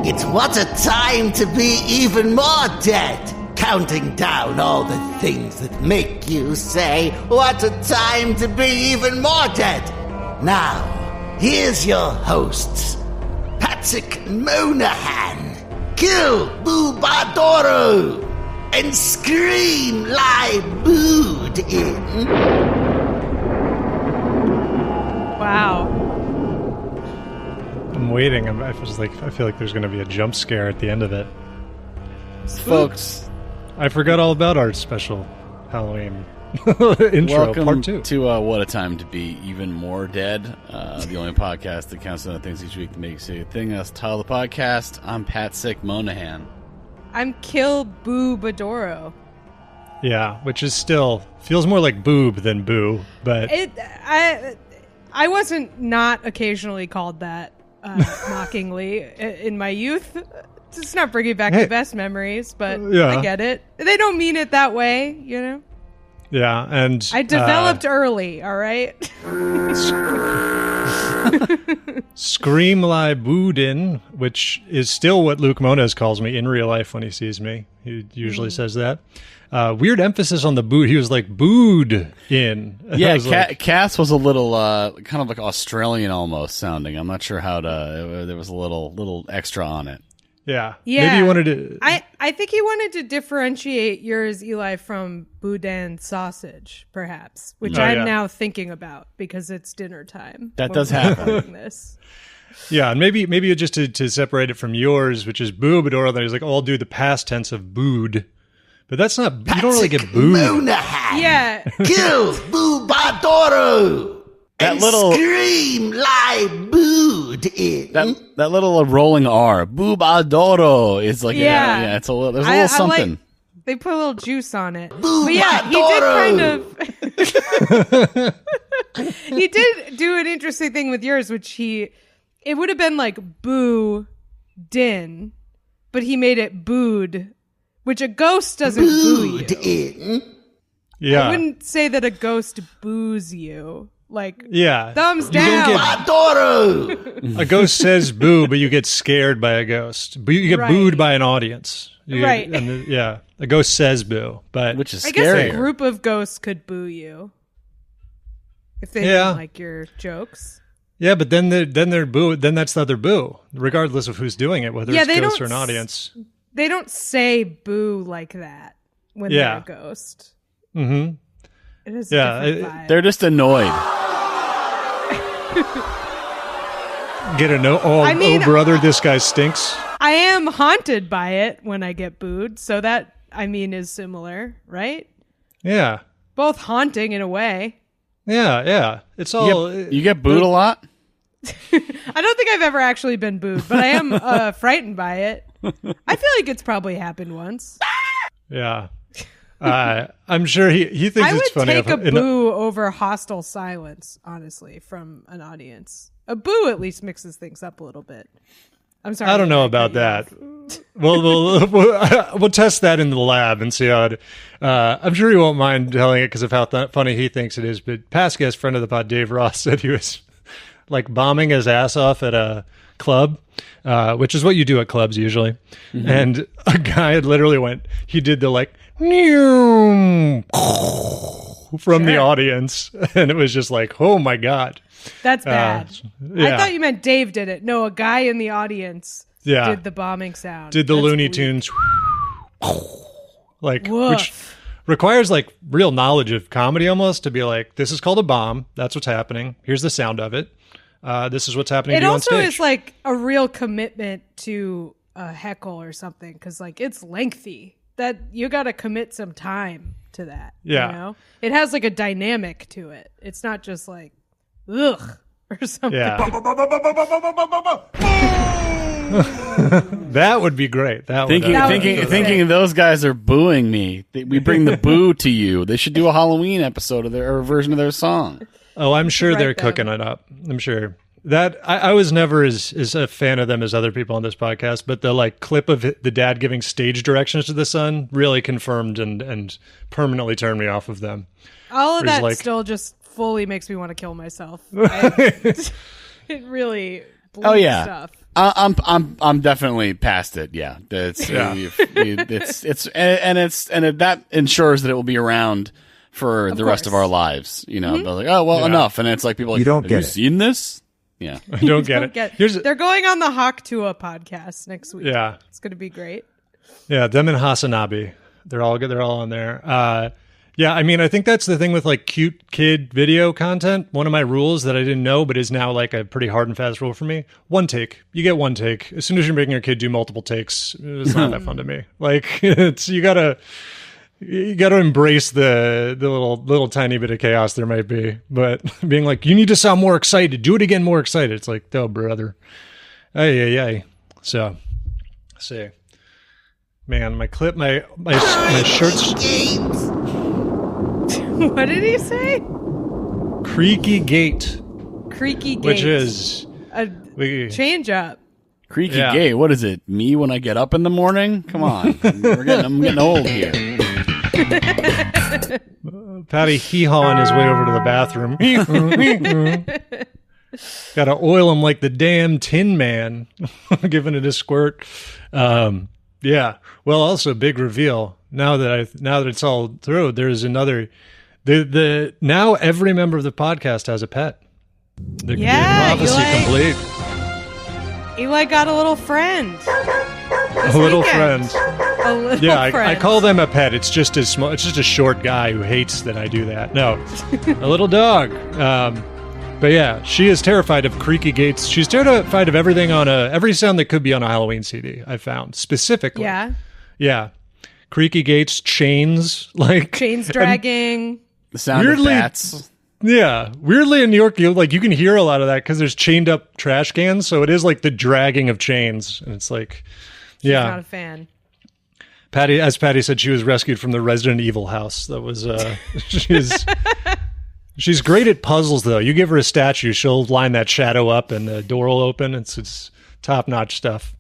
It's what a time to be even more dead. Counting down all the things that make you say, what a time to be even more dead. Now, here's your hosts, Patrick Monahan, Kill Boobadoro, and Scream Lie Booed in. Wow. I'm waiting. I feel like there's going to be a jump scare at the end of it. Folks, I forgot all about our special Halloween intro, welcome part 2. To What a Time to Be Even More Dead, the only podcast that counts on the things each week to make you say a thing. That's the title of the podcast. I'm Patrick Monahan. I'm Kill Boobadoro. Yeah, which is still feels more like boob than boo, but I wasn't not occasionally called that mockingly in my youth. It's not bringing back the best mememories, but yeah. I get it. They don't mean it that way, you know? Yeah, and I developed early, all right? Scream Lie Booed in, which is still what Luke Moniz calls me in real life when he sees me. He usually says that. Weird emphasis on the booed. He was like, booed in. Yeah, Cass was a little kind of like Australian almost sounding. I'm not sure how to... there was a little extra on it. Yeah. Yeah. Maybe you wanted to... I think he wanted to differentiate yours, Eli, from boudin sausage, perhaps, which I'm now thinking about because it's dinner time. That does happen. This. Yeah, and maybe just to separate it from yours, which is boobador, then he's like, oh, I'll do the past tense of booed. But that's not... You don't really get booed. Monahan. Yeah. Kill Boobadoro. That and little... Scream Lie Booed in. That little rolling R, boobadoro, is like it's a little. There's a little something. Like, they put a little juice on it. Boobadoro. But yeah, he did do an interesting thing with yours, which it would have been like boo din, but he made it booed, which a ghost doesn't boo you. In. Yeah. I wouldn't say that a ghost boos you. Like, yeah. thumbs down. Boobadoro. A ghost says boo, but you get scared by a ghost. But you get booed by an audience. Right. A ghost says boo, but Which is I scary. guess a group of ghosts could boo you if they didn't like your jokes. Yeah, but then they're boo. Then that's the other boo, regardless of who's doing it, whether it's ghost or an audience. They don't say boo like that when they're a ghost. Mm-hmm. It is a different vibe. They're just annoyed. Oh, brother, this guy stinks. I am haunted by it when I get booed, so that, is similar, right? Yeah. Both haunting in a way. Yeah. It's all... You get booed a lot? I don't think I've ever actually been booed, but I am frightened by it. I feel like it's probably happened once. Yeah. I'm sure he thinks it's funny. I would take a boo over hostile silence, honestly, from an audience. A boo at least mixes things up a little bit. I'm sorry. I don't know about that. We'll test that in the lab and see how it... I'm sure he won't mind telling it because of how funny he thinks it is. But past guest friend of the pod, Dave Ross, said he was like bombing his ass off at a club, which is what you do at clubs usually. Mm-hmm. And a guy had literally he did the like... from the audience, and it was just like, oh my god, that's bad. I thought you meant Dave did it. No, a guy in the audience did the bombing sound, did the that's Looney weak. Tunes like Woof. which requires like real knowledge of comedy almost to be like, this is called a bomb, that's what's happening, here's the sound of it, this is what's happening. It also on stage. is like a real commitment to a heckle or something, because like it's lengthy. That you got to commit some time to that. Yeah. You know? It has like a dynamic to it. It's not just like, ugh, or something. Yeah. That would be great. Thinking those guys are booing me. We bring the boo to you. They should do a Halloween episode of or a version of their song. Oh, I'm sure they're cooking it up. I'm sure. That I was never as a fan of them as other people on this podcast, but the like clip of the dad giving stage directions to the son really confirmed and permanently turned me off of them. All of that still just fully makes me want to kill myself. It really blew stuff. I'm definitely past it. Yeah, that ensures that it will be around for the rest of our lives. You know, they're like, oh well, enough, and it's like people are like, You don't have get you it. seen this? Yeah, I don't get it. They're going on the Hawk Tua podcast next week. Yeah, it's going to be great. Yeah, them and Hasanabe, they're all good. They're all on there. Yeah, I mean, I think that's the thing with like cute kid video content. One of my rules that I didn't know, but is now like a pretty hard and fast rule for me: one take. You get one take. As soon as you're making your kid do multiple takes, it's not that fun to me. Like you gotta embrace the little tiny bit of chaos there might be. But being like, you need to sound more excited. Do it again, more excited. It's like, oh brother, ay. So, see, man, my shirts. What did he say? Creaky gate. Creaky gate. Which is a change up. Creaky gate. What is it? Me when I get up in the morning? Come on. I'm getting old here. Patty hee-hawing his way over to the bathroom. Gotta oil him like the damn Tin Man. Giving it a squirt. Yeah. Well, also big reveal. Now that it's all through, there's another. Now every member of the podcast has a pet. The prophecy complete. Eli got a little friend. A little friend. A little yeah, friend. I call them a pet. It's just a small. It's just a short guy who hates that I do that. No, a little dog. But yeah, she is terrified of creaky gates. She's terrified of everything every sound that could be on a Halloween CD. I found specifically. Yeah. Creaky gates, chains, like chains dragging. The sound of bats. Yeah, weirdly in New York, you can hear a lot of that because there's chained up trash cans, so it is like the dragging of chains, and it's like, She's not a fan. As Patty said, she was rescued from the Resident Evil house. That was she's great at puzzles though. You give her a statue, she'll line that shadow up, and the door will open. It's top notch stuff.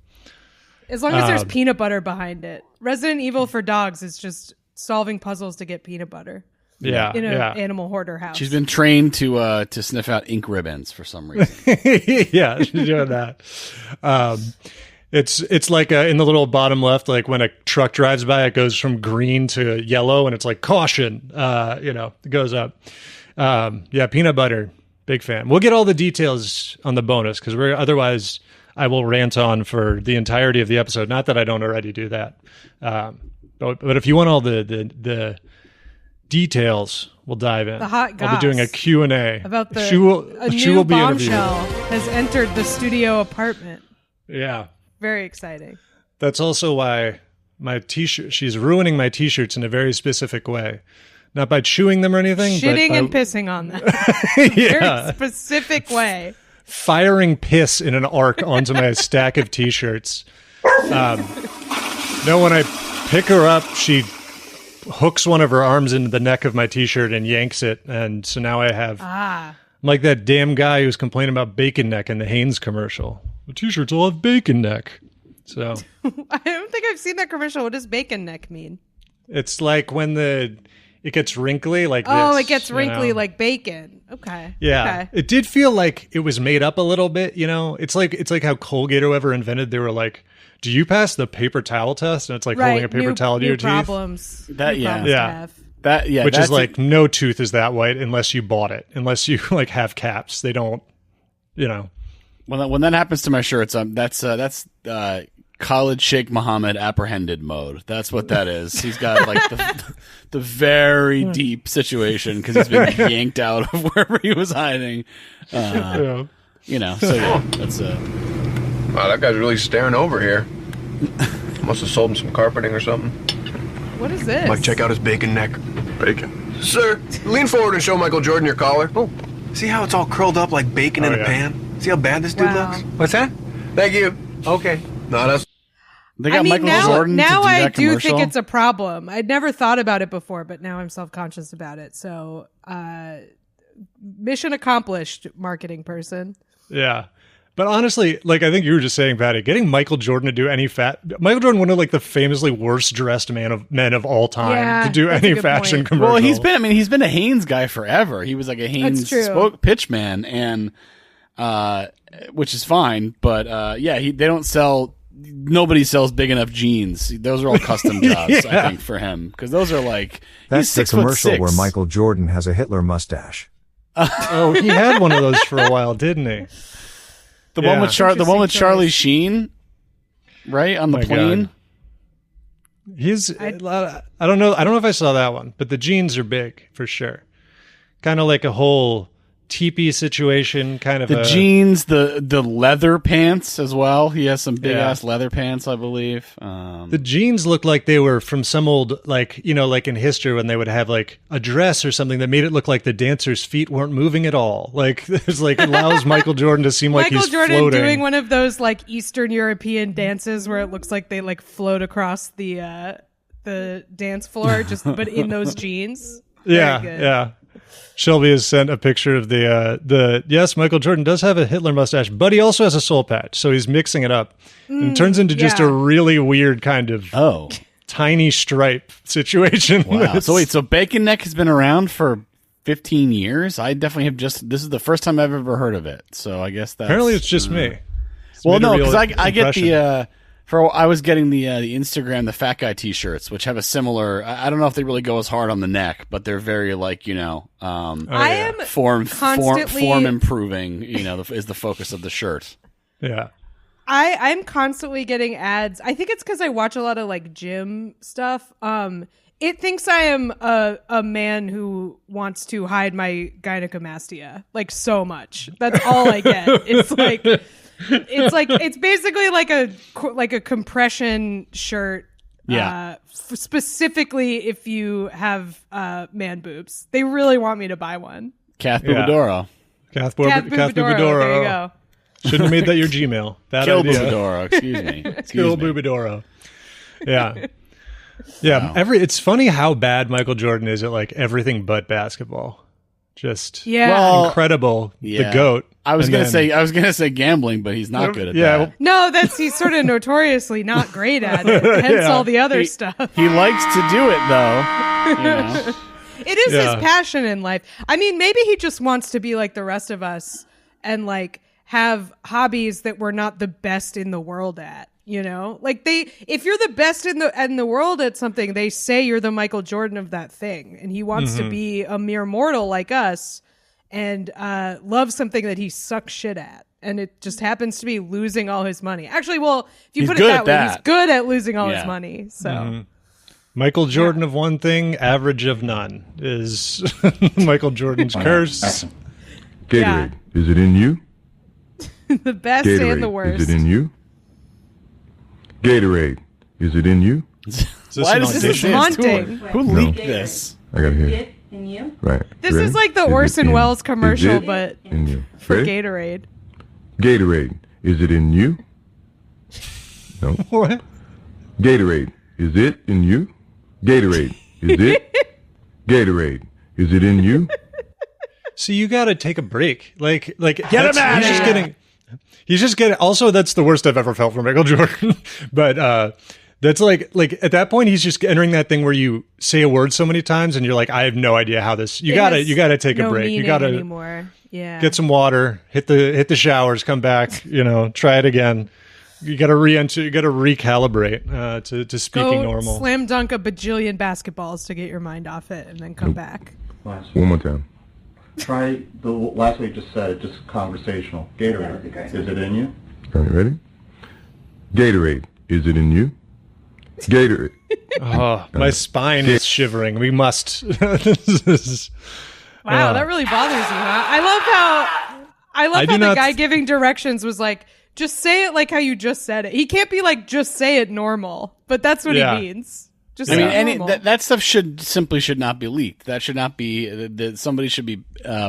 As long as there's peanut butter behind it. Resident Evil for dogs is just solving puzzles to get peanut butter. Yeah, in an animal hoarder house. She's been trained to sniff out ink ribbons for some reason. Yeah, she's doing that. It's like in the little bottom left, like when a truck drives by, it goes from green to yellow, and it's like caution. It goes up. Yeah, peanut butter, big fan. We'll get all the details on the bonus because otherwise I will rant on for the entirety of the episode. Not that I don't already do that, but if you want all the details, we'll dive in. The hot goss. I'll be doing a Q&A. About a new bombshell has entered the studio apartment. Yeah. Very exciting. That's also why my t-shirt, she's ruining my t-shirts in a very specific way. Not by chewing them or anything. Shitting but and pissing on them. Yeah. Very specific way. Firing piss in an arc onto my stack of t-shirts. When I pick her up, she hooks one of her arms into the neck of my t-shirt and yanks it, and so now I have I'm like that damn guy who's complaining about bacon neck in the Hanes commercial. The t-shirts all have bacon neck. So I don't think I've seen that commercial. What does bacon neck mean? It's like when it gets wrinkly like this. Oh, it gets wrinkly like bacon. Okay. Yeah. Okay. It did feel like it was made up a little bit, It's like how Colgate or whoever invented, they were like, do you pass the paper towel test? And it's like holding a paper towel to your problems. teeth. Which is like no tooth is that white unless you bought it. Unless you like have caps. They don't, When that happens to my shirts, that's College Sheikh Mohammed apprehended mode. That's what that is. He's got like the very deep situation because he's been yanked out of wherever he was hiding. So yeah, that's Wow, that guy's really staring over here. Must have sold him some carpeting or something. What is this? Mike, check out his bacon neck. Bacon? Sir, lean forward and show Michael Jordan your collar. Oh, see how it's all curled up like bacon in a pan? See how bad this dude looks? What's that? Thank you. Okay. Not us. They got Michael Jordan now to do I that do commercial? think it's a problem. I'd never thought about it before, but now I'm self-conscious about it. So, mission accomplished, marketing person. Yeah. But honestly, like I think you were just saying, Patty, getting Michael Jordan to do any Michael Jordan, one of like the famously worst dressed men of all time, to do any fashion commercial. Well, he's been a Hanes guy forever. He was like a Hanes pitch man, and which is fine. But they don't sell. Nobody sells big enough jeans. Those are all custom jobs, I think, for him, because those are like that's the he's 6'6". commercial where Michael Jordan has a Hitler mustache. Oh, he had one of those for a while, didn't he? The one with Charlie Sheen, right on the plane. God. I don't know if I saw that one, but the jeans are big for sure. Kind of like a whole teepee situation, kind of the jeans, the leather pants as well. He has some big ass leather pants, I believe. The jeans look like they were from some old, like in history when they would have like a dress or something that made it look like the dancer's feet weren't moving at all. Like there's like allows Michael Jordan to seem like he's Michael Jordan floating. doing one of those like Eastern European dances where it looks like they like float across the dance floor, but in those jeans. Yeah. Shelby has sent a picture of the yes, Michael Jordan does have a Hitler mustache, but he also has a soul patch, so he's mixing it up. And it turns into just a really weird kind of tiny stripe situation. Wow. So Bacon Neck has been around for 15 years? I definitely have this is the first time I've ever heard of it, so I guess that's... Apparently it's just me. Well, no, because I get the... I was getting the Instagram, the fat guy T-shirts, which have a similar. I don't know if they really go as hard on the neck, but they're very like I am form improving. Is the focus of the shirt. Yeah, I'm constantly getting ads. I think it's because I watch a lot of like gym stuff. It thinks I am a man who wants to hide my gynecomastia like so much. That's all I get. It's basically like a compression shirt. Yeah. Specifically if you have man boobs. They really want me to buy one. Kath Boobadoro. Kath Boobadoro. There you go. Shouldn't have made that your Gmail. Bad Kill idea. Boobadoro. Excuse me. Kill Boobadoro. Yeah. Yeah. Wow. It's funny how bad Michael Jordan is at like everything but basketball. Just incredible. Yeah. The GOAT. I was gonna say gambling, but he's not good at that. No, he's sort of notoriously not great at it. Hence all the other stuff. He likes to do it though. It is his passion in life. I mean, maybe he just wants to be like the rest of us and like have hobbies that we're not the best in the world at. Like if you're the best in the world at something, they say you're the Michael Jordan of that thing, and he wants to be a mere mortal like us and love something that he sucks shit at, and it just happens to be losing all his money. Actually, well, if you put it that way, he's good at losing all his money. So Michael Jordan of one thing, average of none is Michael Jordan's curse. Gatorade, is it in you? The best Gatorade, and the worst. Is it in you? Gatorade, is it in you? Why does this is haunting? Who leaked this? I gotta hear it. In you? Right. This Ready? is like the Orson Welles commercial, but for Gatorade. Gatorade, is it in you? No. What? Gatorade, is it in you? Gatorade, is it? Gatorade, is it in you? So you got to take a break. Like get him out of here. He's just getting. Also, that's the worst I've ever felt from Michael Jordan. But that's like at that point, he's just entering that thing where you say a word so many times, and you're like, I have no idea how this. You gotta take a break. You gotta anymore. Yeah. Get some water. Hit the showers. Come back. Try it again. You gotta re-enter. You gotta recalibrate to speaking normal. Slam dunk a bajillion basketballs to get your mind off it, and then come back. One more time. Try the last way you just said it, just conversational. Gatorade, is it in you? Are you ready? Gatorade, is it in you? Gatorade. Oh, my spine is shivering. We must. Wow, that really bothers you, huh? I love how the guy giving directions was like, just say it like how you just said it. He can't be like, just say it normal, but that's what he means. Just that stuff should not be leaked. That should not be that somebody should be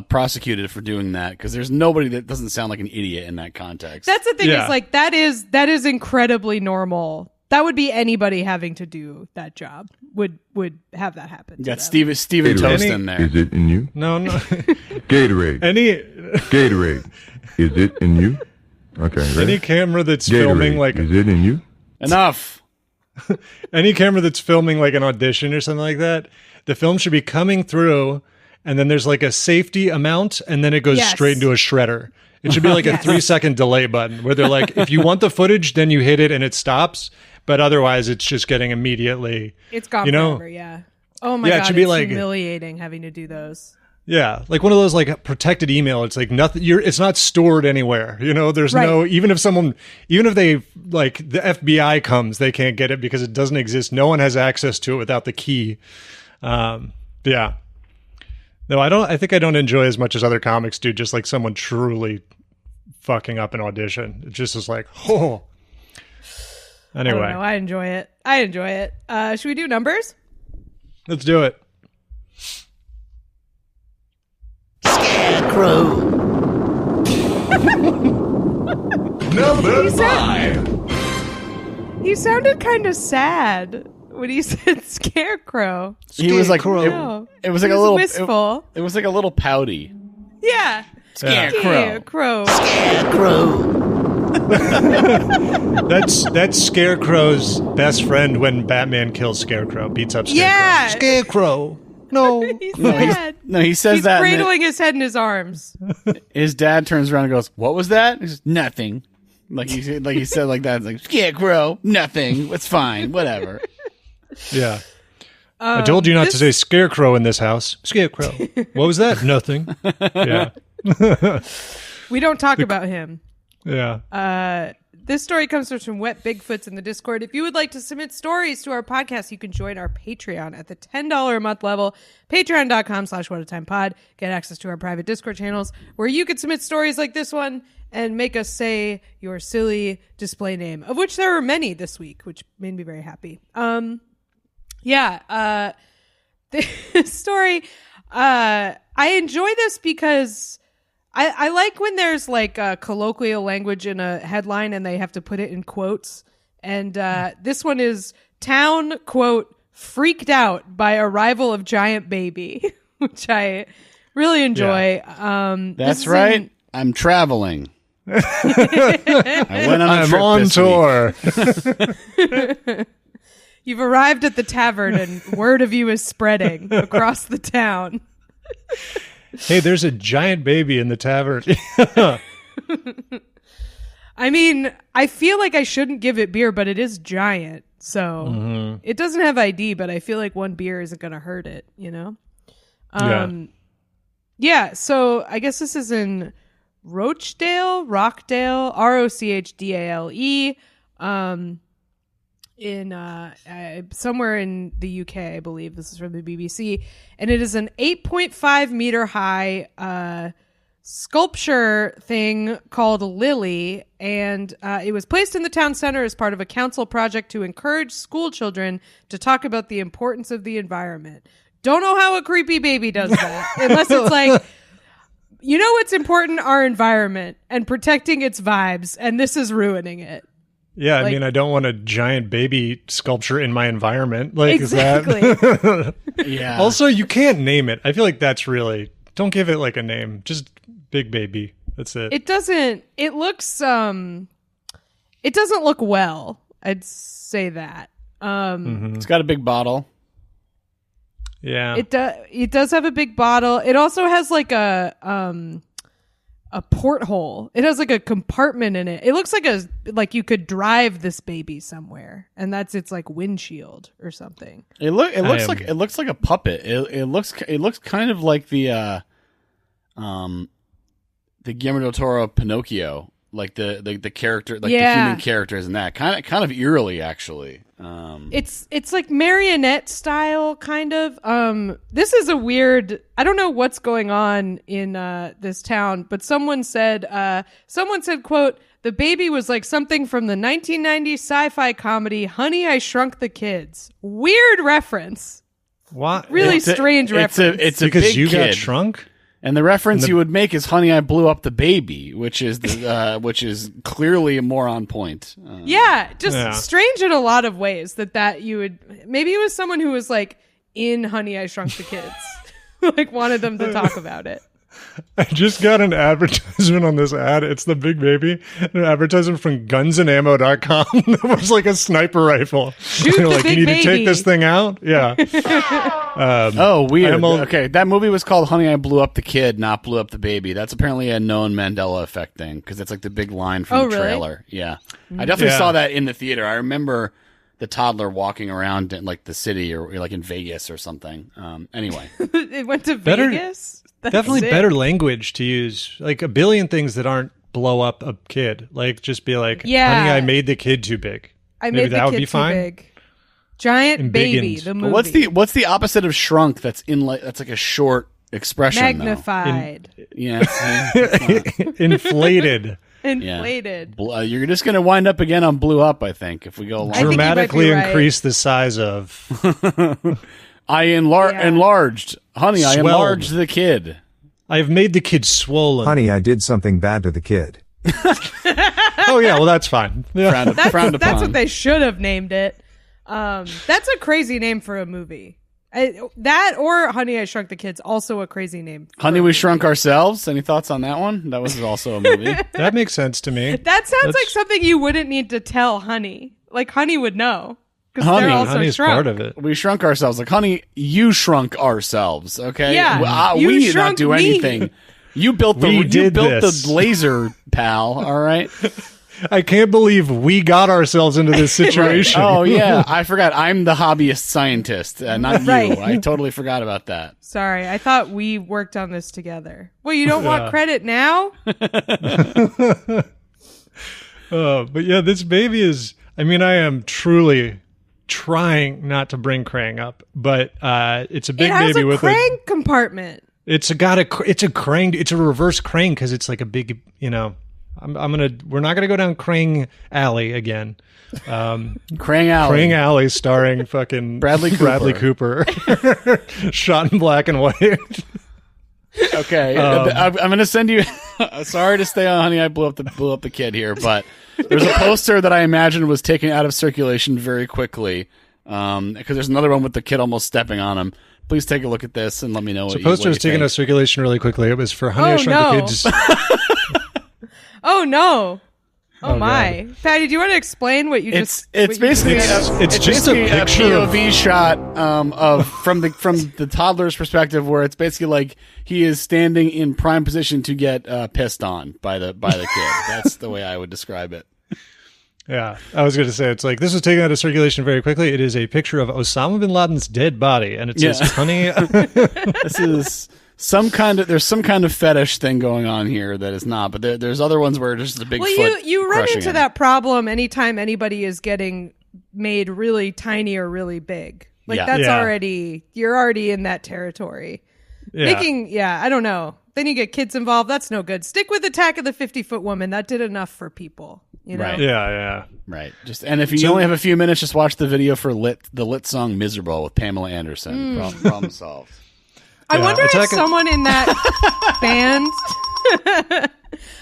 prosecuted for doing that, because there's nobody that doesn't sound like an idiot in that context. That's the thing. Is like that is incredibly normal. That would be anybody having to do that job would have that happen. Got Steven Toast in there. Is it in you? No. Gatorade. Gatorade. Is it in you? Okay. Ready? Any camera that's Gatorade. filming like is it in you? Enough. Any camera that's filming like an audition or something like that, the film should be coming through, and then there's like a safety amount, and then it goes straight into a shredder. It should be like a 3-second delay button where they're like, if you want the footage, then you hit it and it stops. But otherwise, it's just getting immediately. It's gone forever, yeah. Oh my God, it should be like humiliating having to do those. Yeah, like one of those like protected email. It's like nothing. It's not stored anywhere. There's no. Even if they like the FBI comes, they can't get it because it doesn't exist. No one has access to it without the key. Yeah. No, I don't. I think I don't enjoy as much as other comics do. Just like someone truly fucking up an audition. It just is like, oh. Anyway, I don't know. I enjoy it. Should we do numbers? Let's do it. Scarecrow. Number 5. He sounded kind of sad when he said scarecrow. He was like, it was like a little wistful. It was like a little pouty. Yeah. Scarecrow. That's Scarecrow's best friend when Batman kills Scarecrow, beats up Scarecrow. Yeah. Scarecrow. No. He's sad. He says He's that. He's cradling his head in his arms. His dad turns around and goes, "What was that?" He says, "Nothing." Like he said like that. It's like, Scarecrow, nothing. It's fine. Whatever. Yeah. I told you not to say Scarecrow in this house. Scarecrow. What was that? Nothing. Yeah. We don't talk about him. Yeah. This story comes from Wet Bigfoots in the Discord. If you would like to submit stories to our podcast, you can join our Patreon at the $10 a month level. Patreon.com/whatatimepod. Get access to our private Discord channels where you can submit stories like this one and make us say your silly display name, of which there were many this week, which made me very happy. This story, I enjoy this because I like when there's like a colloquial language in a headline and they have to put it in quotes. And this one is town, quote, freaked out by arrival of giant baby, which I really enjoy. Yeah. That's right. I'm traveling. I'm on tour. You've arrived at the tavern and word of you is spreading across the town. Hey, there's a giant baby in the tavern. I mean, I feel like I shouldn't give it beer, but it is giant. So it doesn't have ID, but I feel like one beer isn't going to hurt it, Yeah, so I guess this is in Rockdale, Rochdale, in somewhere in the UK, I believe. This is from the BBC, and it is an 8.5 meter high sculpture thing called Lily, and it was placed in the town center as part of a council project to encourage school children to talk about the importance of the environment. Don't know how a creepy baby does that, unless it's like, what's important? Our environment and protecting its vibes, and this is ruining it. Yeah, I mean, I don't want a giant baby sculpture in my environment. Like, exactly. Is that? Yeah. Also, you can't name it. I feel like that's really, don't give it like a name. Just big baby. That's it. It doesn't. It looks. It doesn't look well. I'd say that. It's got a big bottle. Yeah. It does have a big bottle. It also has like a porthole. It has like a compartment in it. It looks like you could drive this baby somewhere, and that's its like windshield or something. It looks like a puppet. It looks kind of like the Guillermo del Toro Pinocchio, like the character, like the human characters in that kind of eerily actually. It's like marionette style kind of. This is a weird. I don't know what's going on in this town, but someone said, quote, the baby was like something from the 1990s sci-fi comedy Honey, I Shrunk the Kids. Weird reference. What? Really strange reference. It's a because big you kid. got shrunk. And the reference you would make is "Honey, I Blew Up the Baby," which is clearly more on point. Strange in a lot of ways that you would. Maybe it was someone who was like in "Honey, I Shrunk the Kids," like wanted them to talk about it. I just got an advertisement on this ad. It's the Big Baby. An advertisement from gunsandammo.com. It was like a sniper rifle. They're like, you need to take this thing out? Yeah. Weird. Okay, that movie was called Honey, I Blew Up the Kid, not Blew Up the Baby. That's apparently a known Mandela effect thing, because it's like the big line from the trailer. Yeah. I definitely saw that in the theater. I remember the toddler walking around in like the city or like in Vegas or something. Anyway. It went to Vegas? Definitely better language to use. Like a billion things that aren't blow up a kid. Like just be like, honey, I made the kid too big. Maybe that would be fine. Big. Giant Baby, the movie. What's the opposite of shrunk that's that's like a short expression? Magnified. Inflated. Inflated. Yeah. You're just going to wind up again on blew up, I think, if we go along. Dramatically increase the size of. I enlarged. Honey, I enlarged the kid. I've made the kid swollen. Honey, I did something bad to the kid. Oh, yeah, well, that's fine. Yeah. That's what they should have named it. That's a crazy name for a movie. That or Honey, I Shrunk the Kids, also a crazy name. Honey, We Shrunk Ourselves. Any thoughts on that one? That was also a movie. That makes sense to me. That sounds like something you wouldn't need to tell Honey. Like Honey would know. Because they're also Honey's shrunk. part of it. We shrunk ourselves. Like, honey, you shrunk ourselves. Okay, yeah, we did not do anything. You built the laser, pal. All right. I can't believe we got ourselves into this situation. Right. Oh yeah, I forgot. I'm the hobbyist scientist, not you. I totally forgot about that. Sorry, I thought we worked on this together. Well, you don't want credit now? But yeah, this baby is. I mean, I am truly trying not to bring Krang up, but it's a big baby with a Krang compartment. It's a Krang. It's a reverse Krang because it's like a big. You know, we're not gonna go down Krang Alley again. Krang Alley starring fucking Bradley Cooper. Shot in black and white. Okay, I'm going to send you. Sorry to stay on Honey, I Blew Up the Kid here, but there's a poster that I imagine was taken out of circulation very quickly because there's another one with the kid almost stepping on him. Please take a look at this and let me know what you think. The poster was taken out of circulation really quickly. It was for Honey, I Shrunk the Kids. Oh no! Oh my, God. Patty, do you want to explain what you just? It's basically it's just a POV shot from the toddler's perspective, where it's basically like he is standing in prime position to get pissed on by the kid. That's the way I would describe it. Yeah, I was going to say it's like this was taken out of circulation very quickly. It is a picture of Osama bin Laden's dead body, and it says, "Honey." This is. There's some kind of fetish thing going on here that is not, but there's other ones where it's just a big foot. Well, you run into that problem anytime anybody is getting made really tiny or really big. Like you're already in that territory. Yeah. I don't know. Then you get kids involved. That's no good. Stick with Attack of the 50-Foot Woman. That did enough for people. You know? Right. Yeah. Right. And if you only have a few minutes, just watch the video for the lit song "Miserable" with Pamela Anderson. Problem solved. I wonder if someone in that band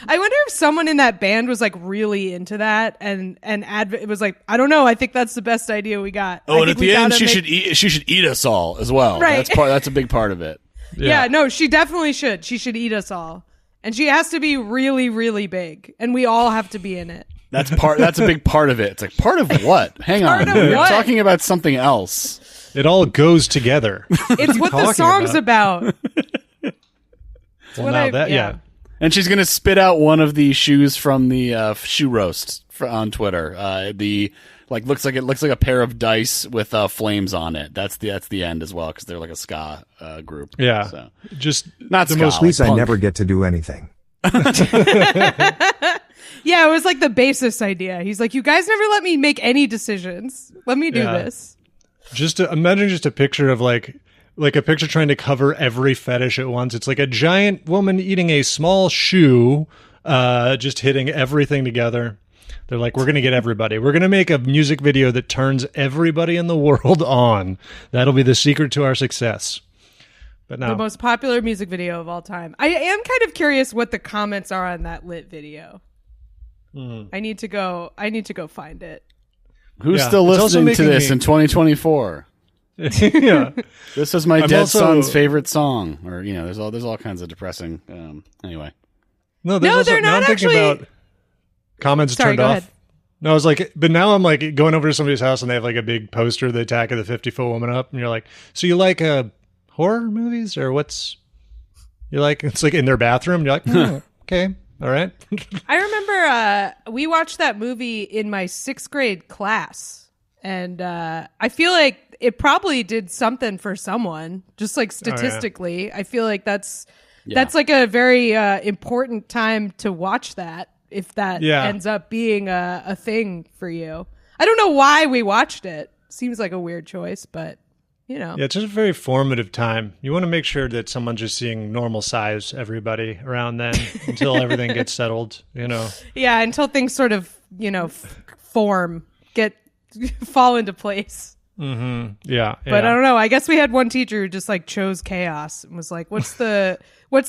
I wonder if someone in that band was like really into that and it was like, I don't know, I think that's the best idea we got. Oh, and at the end she should eat us all as well. Right. That's a big part of it. Yeah, no, she definitely should. She should eat us all. And she has to be really, really big. And we all have to be in it. That's a big part of it. It's like, part of what? Hang on. We're talking about something else. It all goes together. It's what the song's about. And she's going to spit out one of the shoes from the shoe roast on Twitter. Looks like a pair of dice with flames on it. That's the end as well, because they're like a ska group. Yeah, so. Just not the ska, most. At least like I never get to do anything. Yeah, it was like the bassist idea. He's like, you guys never let me make any decisions. Let me do this. Just imagine just a picture of like a picture trying to cover every fetish at once. It's like a giant woman eating a small shoe, just hitting everything together. They're like, we're going to get everybody. We're going to make a music video that turns everybody in the world on. That'll be the secret to our success. But no. The most popular music video of all time. I am kind of curious what the comments are on that lit video. I need to go find it. Who's still listening to this in 2024? Yeah. This was my I'm dead also- son's favorite song, or there's all kinds of depressing. Anyway, No, No, they're now not I'm thinking actually- about comments Sorry, turned go off. ahead. No, I was like, but now I'm like going over to somebody's house and they have like a big poster, the Attack of the 50-Foot Woman up, and you're like, so you like horror movies or what's you like? It's like in their bathroom. You're like, okay, all right. I remember we watched that movie in my 6th grade class, and I feel like it probably did something for someone, just like statistically. I feel like that's like a very important time to watch that, if that ends up being a thing for you. I don't know why we watched it. Seems like a weird choice, but Yeah, it's just a very formative time. You want to make sure that someone's just seeing normal size everybody around then until everything gets settled, Yeah, until things sort of, fall into place. Mm-hmm. Yeah. But I don't know. I guess we had one teacher who just like chose chaos and was like, what's the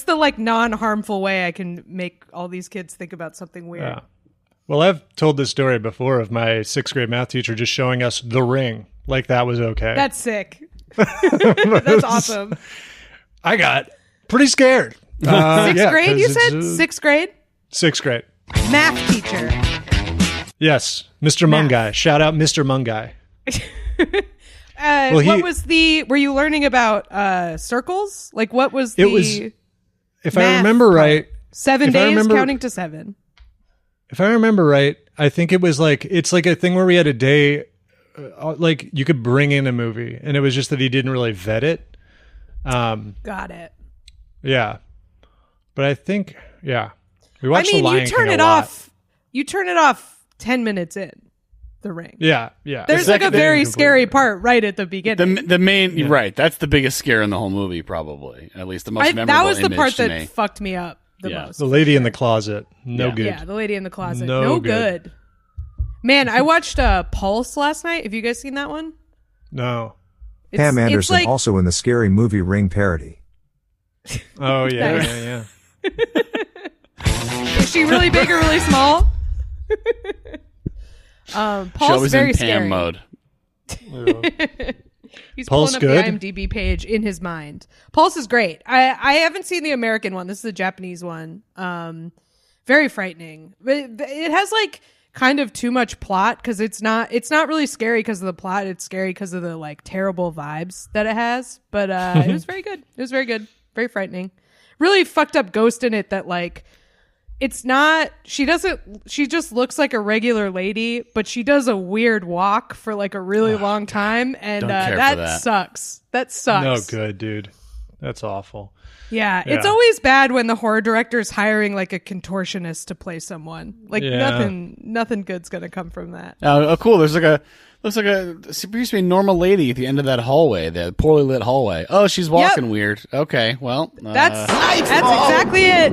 like non-harmful way I can make all these kids think about something weird? Yeah. Well, I've told this story before of my 6th grade math teacher just showing us The Ring. Like that was okay. That's sick. That's awesome. I got pretty scared. 6th grade, you said? 6th grade? 6th grade. Math teacher. Yes. Mr. Mungai. Shout out Mr. Mungai. Were you learning about circles? Like what was the It was, if I remember right, 7 days counting to 7. If I remember right, I think it was like, it's like a thing where we had a day, like you could bring in a movie and it was just that he didn't really vet it. Got it. Yeah. But I think, we watched The Lion you turn King it a lot. off. You turn it off 10 minutes in. The Ring. Yeah. There's like a very scary part right at the beginning. the main right. That's the biggest scare in the whole movie, probably. At least the most memorable. That was the image part to that me. fucked me up the most. The Lady in the Closet. No good. Yeah, the Lady in the Closet. No No good. good. Man, I watched Pulse last night. Have you guys seen that one? No. Pam It's Anderson like- also in the Scary Movie Ring parody. Oh, yeah, Nice. yeah. Is she really big or really small? She Paul's always very in Pam scary. mode. He's Pulse pulling up good? the IMDb page in his mind. Pulse is great. I haven't seen the American one. This is the Japanese one. Very frightening. But it has like kind of too much plot because it's not really scary because of the plot. It's scary because of the like terrible vibes that it has. But it was very good. It was very good. Very frightening. Really fucked up ghost in it that like it's not she just looks like a regular lady, but she does a weird walk for like a really long time, and Don't care for that that. sucks. That sucks. No good, dude. That's awful. Yeah, it's Yeah. always bad when the horror director is hiring like a contortionist to play someone. Like Yeah. nothing good's gonna come from that. Oh, cool. Looks like a used to be a normal lady at the end of that hallway, the poorly lit hallway. Oh, she's walking weird. Okay, well, That's exactly it.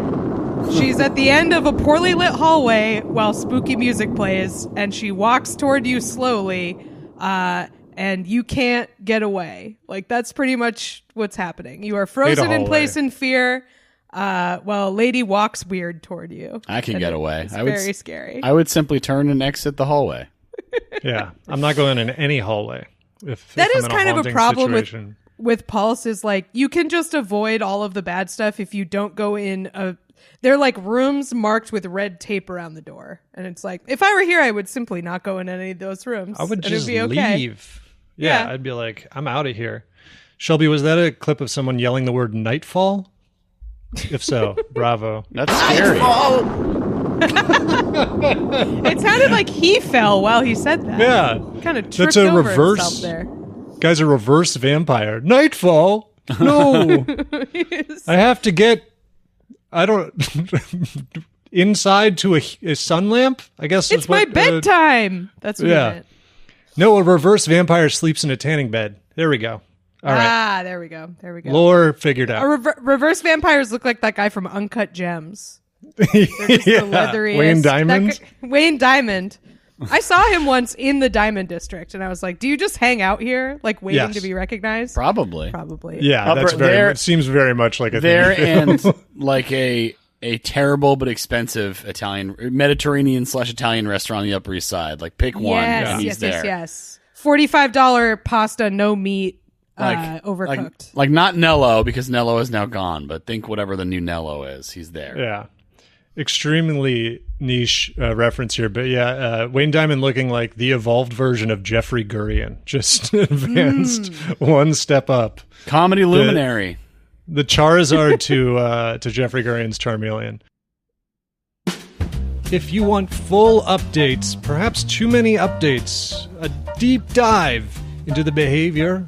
She's at the end of a poorly lit hallway while spooky music plays, and she walks toward you slowly, and you can't get away. Like, that's pretty much what's happening. You are frozen in hallway. place in fear, while a lady walks weird toward you. I can And get away. It's I would very scary. I would simply turn and exit the hallway. Yeah. I'm not going in any hallway. That if is I'm in kind of a haunting problem situation. with Pulse is like you can just avoid all of the bad stuff if you don't go in they're like rooms marked with red tape around the door, and it's like if I were here I would simply not go in any of those rooms. I would and just it'd be okay. leave. Yeah, I'd be like, I'm out of here. Shelby, was that a clip of someone yelling the word nightfall? If so, bravo. That's scary. It sounded like he fell while he said that. Yeah. Kind of tripped That's a over reverse. himself there. Guy's a reverse vampire. Nightfall? No. I have to get, inside to a sun lamp? I guess It's is my what, bedtime. That's what yeah. he meant. No, a reverse vampire sleeps in a tanning bed. There we go. All right. There we go. There we go. Lore figured out. Reverse vampires look like that guy from Uncut Gems. They're just the leathery Wayne Diamond? Wayne Diamond. I saw him once in the Diamond District, and I was like, "Do you just hang out here, like waiting Yes. to be recognized?" Probably. Probably. Yeah, that's it seems very much like a There thing. and like a terrible but expensive Italian Mediterranean / Italian restaurant on the Upper East Side. Like pick one, Yes. and he's Yes. there. Yes. $45 pasta, no meat, overcooked. Like not Nello, because Nello is now gone, but think whatever the new Nello is. He's there. Yeah. Extremely niche reference here, but Wayne Diamond looking like the evolved version of Jeffrey Gurian, just advanced one step up. Comedy luminary. The Charizard to Jeffrey Gurian's Charmeleon. If you want full updates, perhaps too many updates, a deep dive into the behavior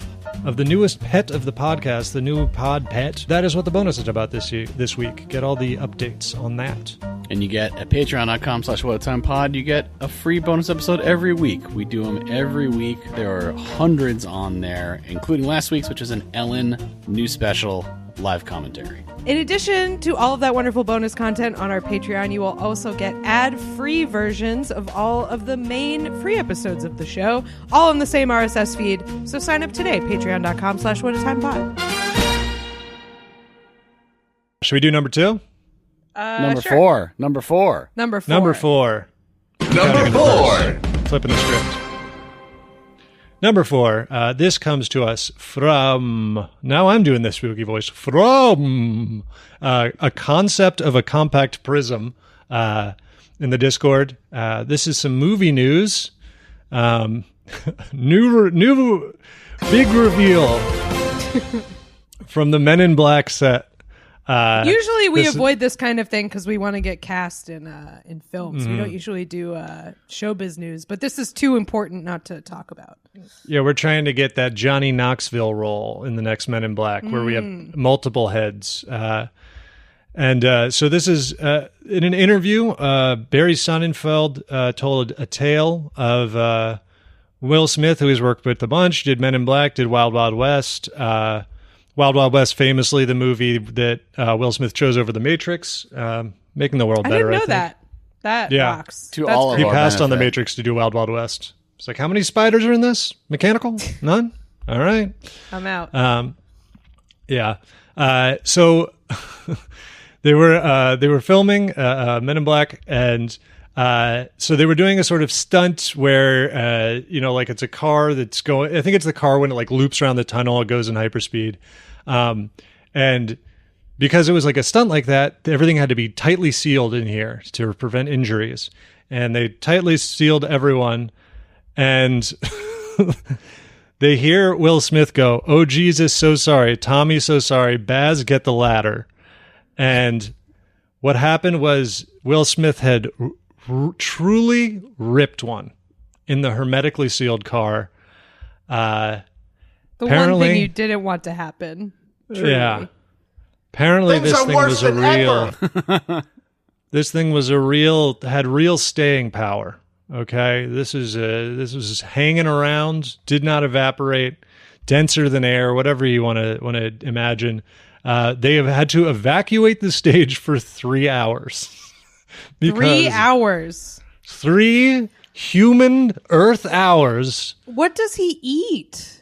of the newest pet of the podcast, the new pod pet, that is what the bonus is about this week. Get all the updates on that. And you get at patreon.com/whatatimepod, you get a free bonus episode every week. We do them every week. There are hundreds on there, including last week's, which is an Ellen new special live commentary. In addition to all of that wonderful bonus content on our Patreon, you will also get ad-free versions of all of the main free episodes of the show, all in the same RSS feed. So sign up today, patreon.com/whatatimepod. Should we do number 2? Number sure. 4. Number 4. Number 4. Number 4. Number 4. Flipping the script. Number 4, this comes to us from, now I'm doing this spooky voice, from a concept of a compact prism in the Discord. This is some movie news. New big reveal from the Men in Black set. Usually we avoid this kind of thing because we want to get cast in films. We don't usually do showbiz news, but this is too important not to talk about. Yeah, we're trying to get that Johnny Knoxville role in the next Men in Black, where we have multiple heads. So this is in an interview. Barry Sonnenfeld told a tale of Will Smith, who he's worked with a bunch, did Men in Black, did Wild Wild West. Wild Wild West, famously the movie that Will Smith chose over The Matrix, making the world better. I didn't know that. That rocks. To all of He our passed on The benefit. Matrix to do Wild Wild West. It's like, how many spiders are in this? Mechanical? None? All right. I'm out. Yeah. So they were filming Men in Black, and so they were doing a sort of stunt where like it's a car that's going. I think it's the car when it like loops around the tunnel, it goes in hyperspeed, and because it was like a stunt like that, everything had to be tightly sealed in here to prevent injuries, and they tightly sealed everyone, and they hear Will Smith go, "Oh Jesus, so sorry, Tommy, so sorry, Baz, get the ladder," and what happened was Will Smith had truly ripped one in the hermetically sealed car. The one thing you didn't want to happen. Truly. Yeah. Apparently this thing was a real this thing was had real staying power. Okay? This was hanging around, did not evaporate, denser than air, whatever you want to imagine. They have had to evacuate the stage for 3 hours. 3 hours. 3 human Earth hours. What does he eat?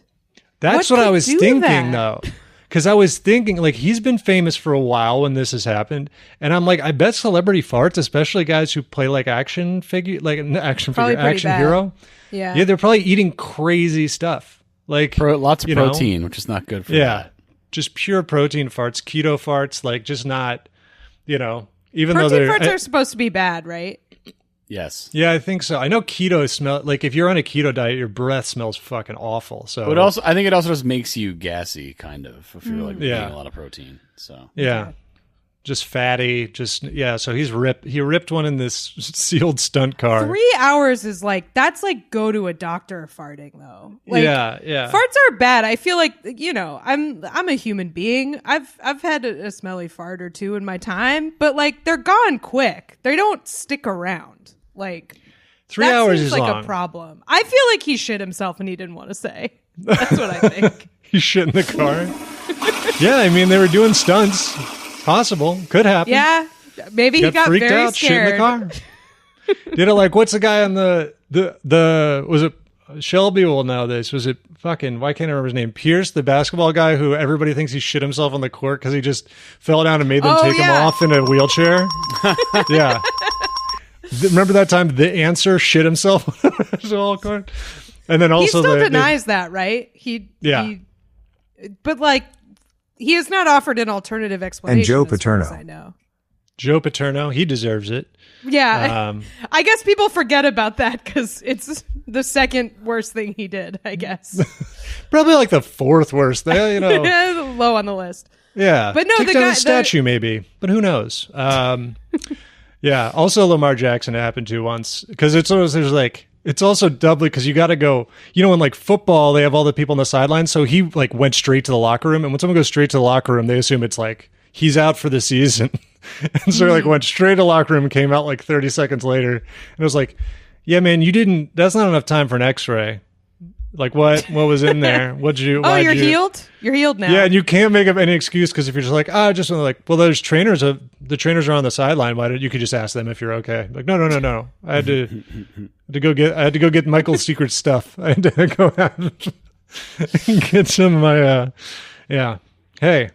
That's what I was thinking, though. Because I was thinking, like, he's been famous for a while when this has happened. And I'm like, I bet celebrity farts, especially guys who play like action hero. Yeah, they're probably eating crazy stuff. Like lots of protein, which is not good for you. Just pure protein farts, keto farts, like just not, even protein though they're farts are supposed to be bad, right? Yes. Yeah, I think so. I know keto smell like if you're on a keto diet, your breath smells fucking awful. So, but I think it also just makes you gassy, kind of, if you're like eating a lot of protein. So just fatty. So he ripped one in this sealed stunt car. 3 hours is that's like go to a doctor farting though. Like, yeah. Farts are bad. I feel like I'm a human being. I've had a smelly fart or two in my time, but they're gone quick. They don't stick around. 3 hours is like long. a problem. I feel like he shit himself and he didn't want to say. That's what I think. He shit in the car. Yeah, I mean they were doing stunts. Possible, could happen. Yeah, maybe he got freaked very out, scared. shit in the car. Did it what's the guy on the was it Shelby will know this? Was it fucking why can't I remember his name? Pierce, the basketball guy who everybody thinks he shit himself on the court because he just fell down and made them take him off in a wheelchair. Yeah. Remember that time The Answer shit himself on the basketball court? And then also he still denies that, right? He But like, he has not offered an alternative explanation. And Joe as far as Paterno. I know. Joe Paterno, he deserves it. Yeah, I guess people forget about that because it's the second worst thing he did. I guess Probably like the fourth worst. Low on the list. Yeah, but no, take the down guy, the statue maybe, but who knows? Yeah. Also, Lamar Jackson it happened to once because it's also doubly because you got to go. You know, in like football, they have all the people on the sidelines, so he like went straight to the locker room, and when someone goes straight to the locker room, they assume it's like he's out for the season. And so like went straight to the locker room and came out like 30 seconds later. And it was like, yeah, man, that's not enough time for an x-ray. Like what was in there? You're healed? You're healed now. Yeah. And you can't make up any excuse. Cause if you're just like, well, there's trainers the trainers are on the sideline. Why don't you could just ask them if you're okay? Like, no. I had to go get Michael's secret stuff. I had to go out and get some of my, yeah. Hey,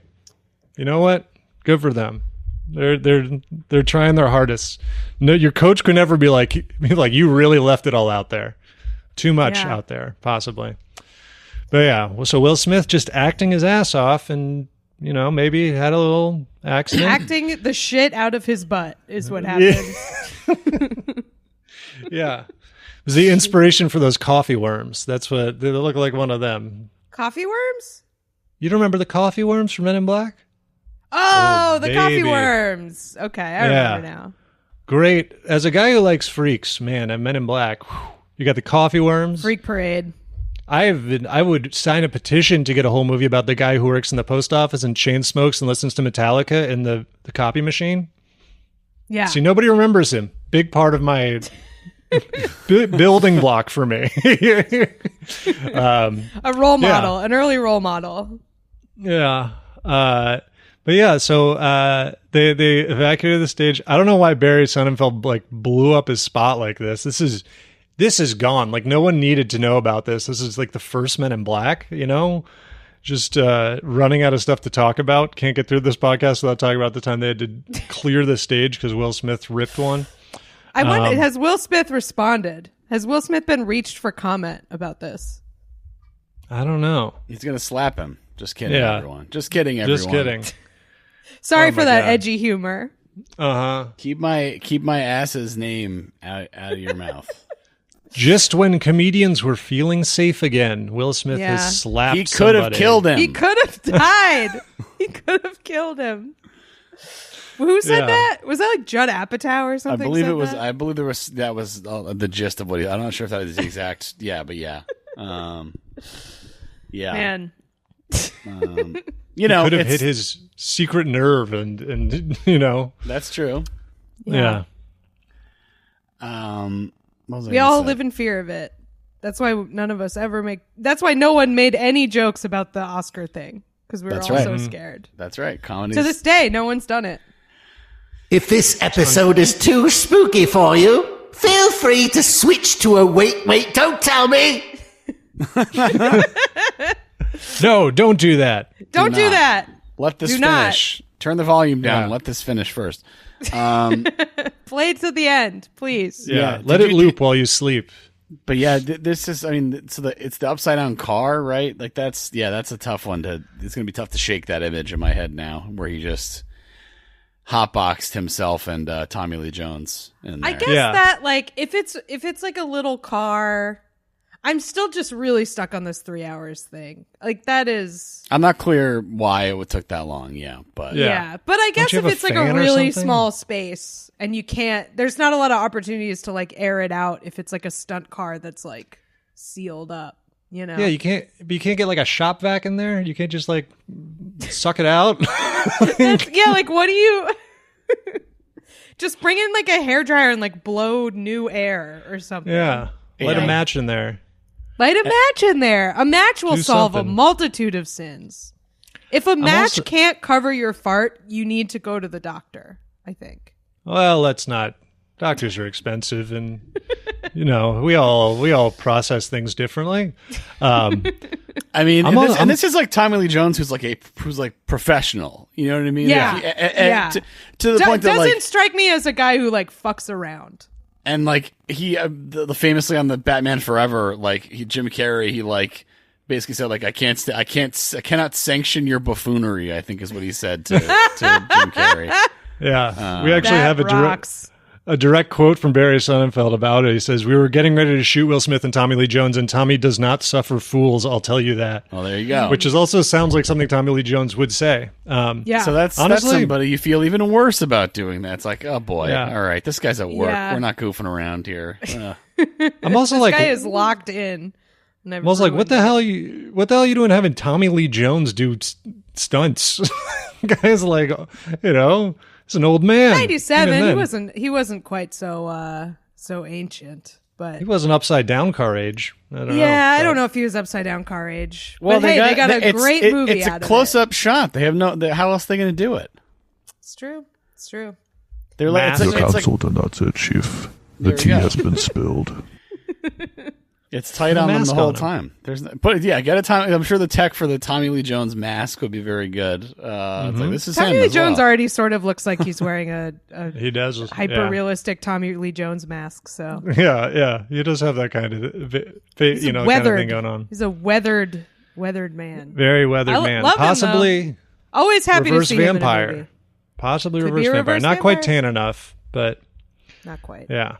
you know what? Good for them. They're trying their hardest. No, your coach could never be like you really left it all out there, too much out there, possibly. But yeah, so Will Smith just acting his ass off, and maybe had a little accident. Acting the shit out of his butt is what happened. Yeah, it was the inspiration for those coffee worms. That's what they look like. One of them. Coffee worms? You don't remember the coffee worms from Men in Black? Oh, the baby. coffee worms. Okay, I remember now. Great. As a guy who likes freaks, man, at Men in Black, you got the coffee worms. Freak Parade. I would sign a petition to get a whole movie about the guy who works in the post office and chain smokes and listens to Metallica in the copy machine. Yeah. See, nobody remembers him. Big part of my building block for me. A role model, an early role model. Yeah. But yeah, so they evacuated the stage. I don't know why Barry Sonnenfeld like blew up his spot like this. This is gone. Like no one needed to know about this. This is like the first Men in Black, just running out of stuff to talk about. Can't get through this podcast without talking about the time they had to clear the stage because Will Smith ripped one. I wonder, has Will Smith responded? Has Will Smith been reached for comment about this? I don't know. He's going to slap him. Just kidding, everyone. Just kidding, everyone. Just kidding. Sorry for that edgy humor. Keep my ass's name out of your mouth. Just when comedians were feeling safe again, Will Smith has slapped He could have killed him. He could have died. He could have killed him. Who said that? Was that like Judd Apatow or something? I believe it was. I believe that was the gist of what I'm not sure if that was the exact. Yeah, but yeah. Yeah. Man. He could have hit his secret nerve and That's true. Yeah. We all live in fear of it. That's why none of us ever make. That's why no one made any jokes about the Oscar thing because we were all so scared. That's right. Comedy. To this day, no one's done it. If this episode is too spooky for you, feel free to switch to a wait, don't tell me. No, don't do that. Don't do that. Let this finish. Turn the volume down. And let this finish first. Play to the end, please. Yeah, let it loop while you sleep. But yeah, this is. I mean, it's the upside down car, right? Like that's a tough one to. It's gonna be tough to shake that image in my head now, where he just hotboxed himself and Tommy Lee Jones. I guess that like if it's like a little car. I'm still just really stuck on this 3 hours thing. Like that is. I'm not clear why it took that long. Yeah, but but I guess if it's like a really small space and you can't, there's not a lot of opportunities to like air it out if it's like a stunt car that's like sealed up. Yeah, you can't get like a shop vac in there. You can't just like suck it out. Like what do you? Just bring in like a hairdryer and like blow new air or something. Yeah, light a match in there. Light a match in there. A match will solve a multitude of sins. If a match can't cover your fart, you need to go to the doctor, I think. Well, let's not. Doctors are expensive, and we all process things differently. I mean, this is like Tommy Lee Jones, who's like professional. You know what I mean? Yeah, to the point that doesn't strike me as a guy who like fucks around. And like he, famously on the Batman Forever, like Jim Carrey, he like basically said like I cannot sanction your buffoonery. I think is what he said to Jim Carrey. Yeah, we actually have rocks. a direct quote from Barry Sonnenfeld about it. He says, "We were getting ready to shoot Will Smith and Tommy Lee Jones, and Tommy does not suffer fools. I'll tell you that." Well, there you go. Which is also sounds like something Tommy Lee Jones would say. Yeah. So that's somebody you feel even worse about doing that. It's like, oh boy, all right, this guy's at work. Yeah. We're not goofing around here. I'm also this like, guy is locked in. I was like, what the hell are you doing having Tommy Lee Jones do stunts? Guy's like, he's an old man. 97. He wasn't quite so ancient, but he wasn't upside down car age. I don't know. I don't know if he was upside down car age. Well, but they got a great movie out of it. It's a close-up shot. They have how else are they going to do it? It's true. They're like, The council did not say, Chief. The tea has been spilled. It's tight on them the whole time. Get a time. I'm sure the tech for the Tommy Lee Jones mask would be very good. It's like, this is Tommy Lee Jones already sort of looks like he's wearing a he does hyper realistic Tommy Lee Jones mask. So yeah, he does have that kind of kind of thing going on. He's a weathered man. Very weathered man. Love Possibly him, always happy to see vampire. him in a movie. Possibly Could reverse be a vampire. reverse Not quite vampire? tan enough, but Not quite. yeah.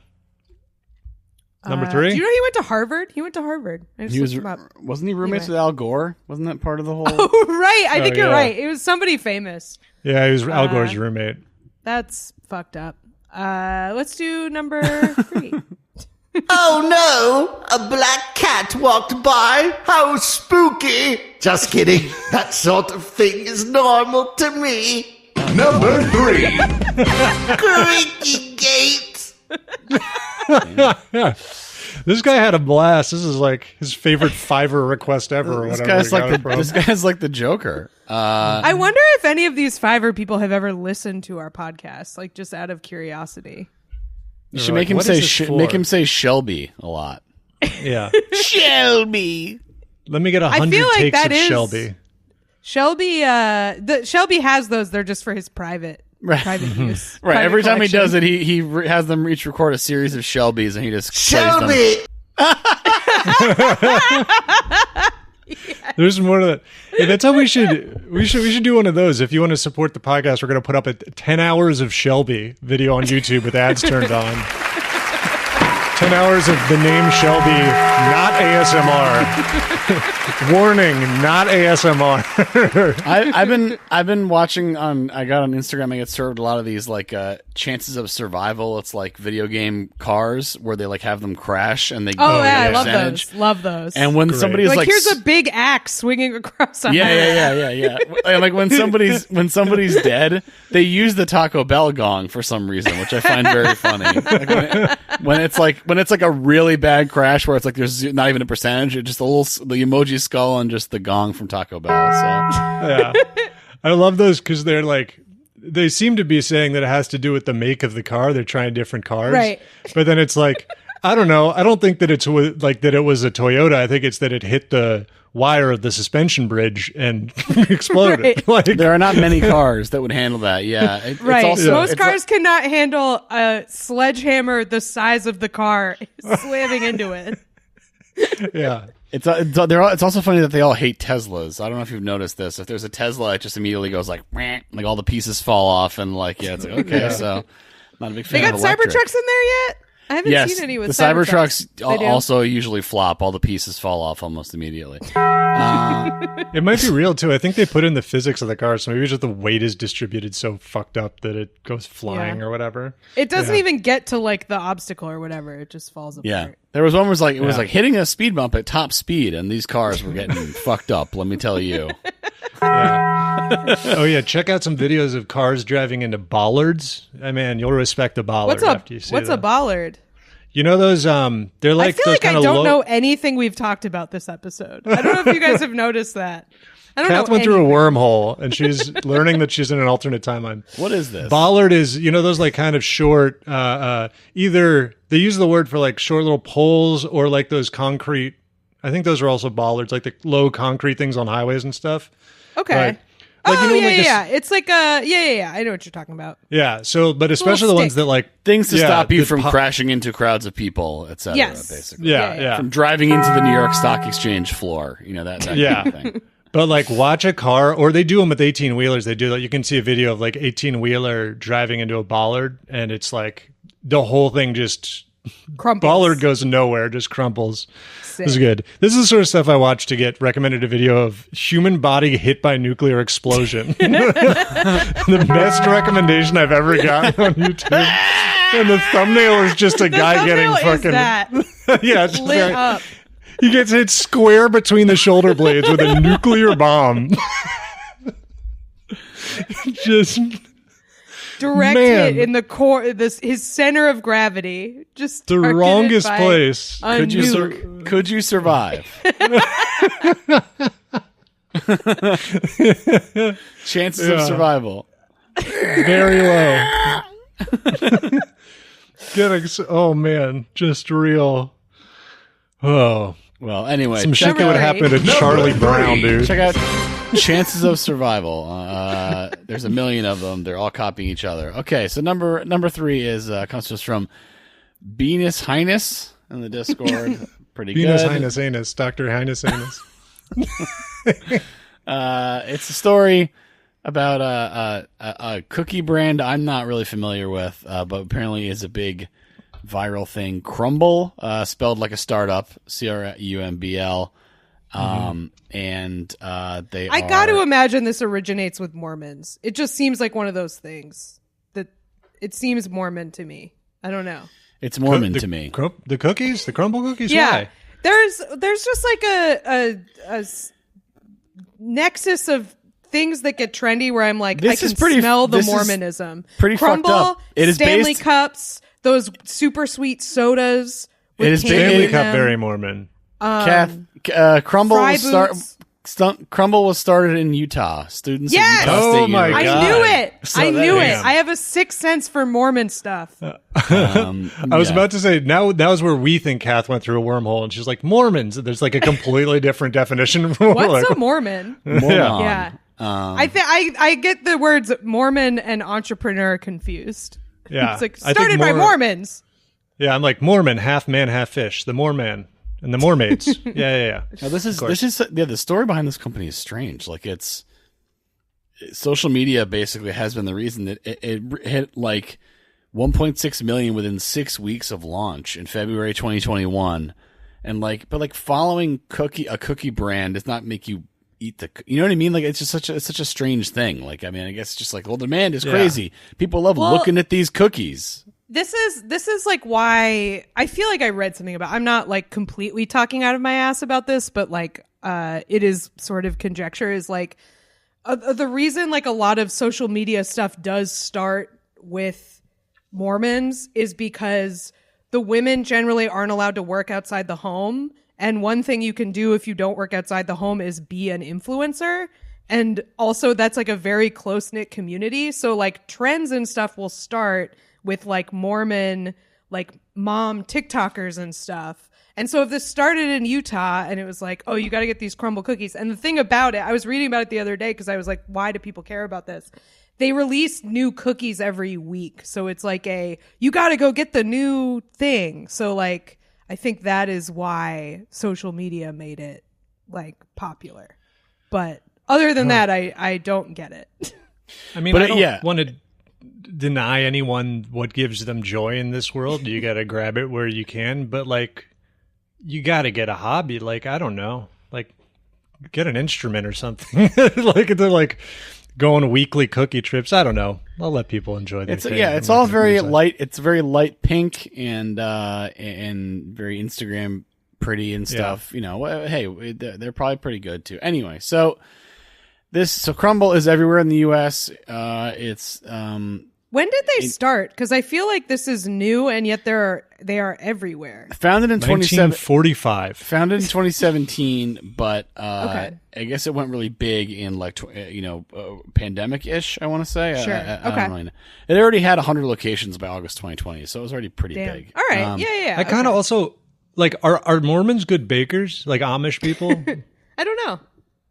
Number 3? Do you know he went to Harvard? He went to Harvard. Wasn't he roommates with Al Gore? Wasn't that part of the whole? Oh, right. I think you're right. It was somebody famous. Yeah, he was Al Gore's roommate. That's fucked up. Let's do number 3. Oh no! A black cat walked by. How spooky! Just kidding. That sort of thing is normal to me. Number 3. Creaky gate. This guy had a blast. This is like his favorite Fiverr request ever. Or This whatever. guy's like the Joker. I wonder if any of these Fiverr people have ever listened to our podcast, like just out of curiosity. You should make him say Shelby a lot. Yeah. Shelby. Let me get I 100 feel like takes that of is- Shelby. Shelby has those. They're just for his private use. Right. Private Every time he collection. does it, he has them each record a series of Shelbys, and he just plays them. Shelby. There's more to that. Yeah, that's how we should do one of those. If you want to support the podcast, we're going to put up a 10 hours of Shelby video on YouTube with ads turned on. 10 hours of the name Shelby, not ASMR. Warning, not ASMR. I've been watching I got on Instagram. I get served a lot of these like chances of survival. It's like video game cars where they like have them crash and they I love those. Love those. And when somebody's like here's a big axe swinging across. Yeah. And like when somebody's dead, they use the Taco Bell gong for some reason, which I find very funny. Like when it's like a really bad crash where it's like there's not even a percentage, it's just the emoji skull and just the gong from Taco Bell. So Yeah. I love those because they're like, they seem to be saying that it has to do with the make of the car. They're trying different cars. Right. But then it's like, I don't know. I don't think that it's like that it was a Toyota. I think it's that it hit the wire of the suspension bridge and exploded. Right. Like, there are not many cars that would handle that. Yeah. Right. It's also, most cars cannot handle a sledgehammer the size of the car slamming into it. Yeah. It's also funny that they all hate Teslas. I don't know if you've noticed this. If there's a Tesla, it just immediately goes like all the pieces fall off and like it's like, okay, Yeah. so not a big fan. They got of electric. Cybertrucks in there yet? I haven't seen any with the Cybertrucks They do? also usually flop. All the pieces fall off almost immediately. It might be real too. I think they put in the physics of the car, so maybe just the weight is distributed so fucked up that it goes flying or whatever. It doesn't even get to like the obstacle or whatever. It just falls apart. Yeah. There was one where it was like hitting a speed bump at top speed, and these cars were getting fucked up, let me tell you. Yeah. Oh yeah, check out some videos of cars driving into bollards. Man, you'll respect a bollard after you see What's that. a bollard? You know those they're like I feel those like I kind of don't know anything we've talked about this episode. I don't know if you guys have noticed that. I don't Kath know went through a anything. wormhole and she's learning that she's in an alternate timeline. What is this? Bollard is, those like kind of short, either they use the word for like short little poles or like those concrete. I think those are also bollards, like the low concrete things on highways and stuff. Okay. Like, yeah. It's like yeah. I know what you're talking about. Yeah. So, but especially the ones that like things to stop you from crashing into crowds of people, etc. Yes. Basically. Yeah. From driving into the New York Stock Exchange floor, that kind of thing. But like watch a car, or they do them with 18-wheelers. They do that. You can see a video of like 18-wheeler driving into a bollard, and it's like the whole thing just crumbles. Bollard goes nowhere, just crumbles. Sick. This is good. This is the sort of stuff I watch to get recommended a video of human body hit by nuclear explosion. The best recommendation I've ever gotten on YouTube. And the thumbnail is just a guy getting fucking yeah, it's lit up. He gets hit square between the shoulder blades with a nuclear bomb. Just directed in the core, his center of gravity. Just the wrongest place. Could you survive? Chances of survival very low. Oh man, just real. Oh. Well, anyway, some shit that would happen to Charlie Brown, dude. Check out Chances of Survival. There's a million of them. They're all copying each other. Okay, so number 3 is comes to us from Venus Highness in the Discord. Pretty Venus good. Highness Anus, Dr. Highness Anus. It's a story about a cookie brand I'm not really familiar with, but apparently is a big viral thing. Crumbl, spelled like a startup, Crumbl. And they I got to imagine this originates with Mormons. It just seems like one of those things that it seems Mormon to me. I don't know. It's Mormon to me. The cookies? The Crumbl cookies? Yeah. Why? There's just like a nexus of things that get trendy where I'm like, I can smell the Mormonism. Pretty Crumbl, fucked up. It is Stanley Cups, those super sweet sodas. It is Stanley Cup very Mormon. Crumbl was started in Utah. Students at Utah State my University. God. I knew it. I knew it. Damn. I have a sixth sense for Mormon stuff. I was about to say, now that was where we think Kath went through a wormhole, and she's like, Mormons. There's like a completely different definition. What's a Mormon? Yeah. I get the words Mormon and entrepreneur confused. Yeah. It's like started by Mormons. Yeah, I'm like Mormon, half man, half fish. The Moorman and the Mermaids. Yeah. Now, the story behind this company is strange. Like it's social media basically has been the reason that it hit like 1.6 million within 6 weeks of launch in February 2021, but following a cookie brand does not make you eat you know what I mean? Like it's just such a strange thing. Like I mean, I guess it's just like, well, demand is crazy. People love looking at these cookies. This is like why I feel like I read something about. I'm not like completely talking out of my ass about this, but like it is sort of conjecture. Is like the reason like a lot of social media stuff does start with Mormons is because the women generally aren't allowed to work outside the home, and one thing you can do if you don't work outside the home is be an influencer. And also that's like a very close-knit community, so like trends and stuff will start with like Mormon, like mom TikTokers and stuff. And so if this started in Utah and it was like, oh, you got to get these Crumbl cookies. And the thing about it, I was reading about it the other day because I was like, why do people care about this? They release new cookies every week. So it's like you got to go get the new thing. So like, I think that is why social media made it like popular. But other than that, I don't get it. I mean, I don't want to deny anyone what gives them joy in this world. You got to grab it where you can, but like you got to get a hobby. Like, I don't know, like get an instrument or something. Like they're like going weekly cookie trips. I don't know. I'll let people enjoy their thing. It's all very light. It's very light pink and very Instagram pretty and stuff. You know, hey, they're probably pretty good too. Anyway, so Crumbl is everywhere in the U.S. It's when did they start? Because I feel like this is new, and yet they are everywhere. Founded in 1945. Founded in 2017, but I guess it went really big in like pandemic-ish. I want to say. Sure. I don't really know. It already had 100 locations by August 2020, so it was already pretty big. All right. Yeah. I kind of also like are Mormons good bakers? Like Amish people? I don't know.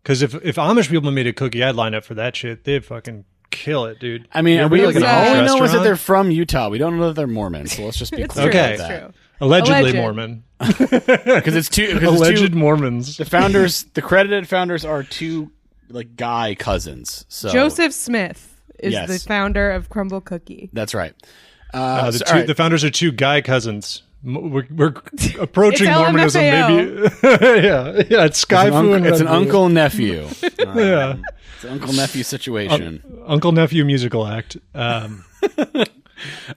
Because if Amish people made a cookie, I'd line up for that shit. They'd fucking kill it, dude. I mean, all all we know is that they're from Utah. We don't know that they're Mormon, so let's just be clear okay. about that. Allegedly Alleged. Mormon. Because it's two Alleged Mormons. The founders, the credited founders, are two like guy cousins. So Joseph Smith is Yes. the founder of Crumbl Cookie. that's right. The founders are two guy cousins. We're approaching It's Mormonism, LMFAO. maybe. yeah. It's Skyfu and It's an Red Bull. uncle nephew. Yeah. It's an uncle nephew situation. Uncle nephew musical act. All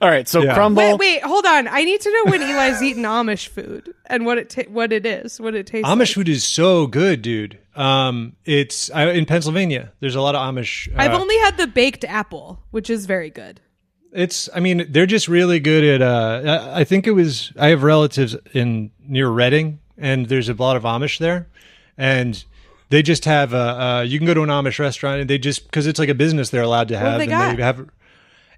right, so Yeah. Crumbl. Wait, hold on. I need to know when Eli's eaten Amish food and what it tastes Amish like. food is so good, dude. It's in Pennsylvania. There's a lot of Amish. I've only had the baked apple, which is very good. They're just really good at. I think I have relatives near Reading, and there's a lot of Amish there, and they just have you can go to an Amish restaurant, and they just because it's like a business they're allowed to have. What have they got?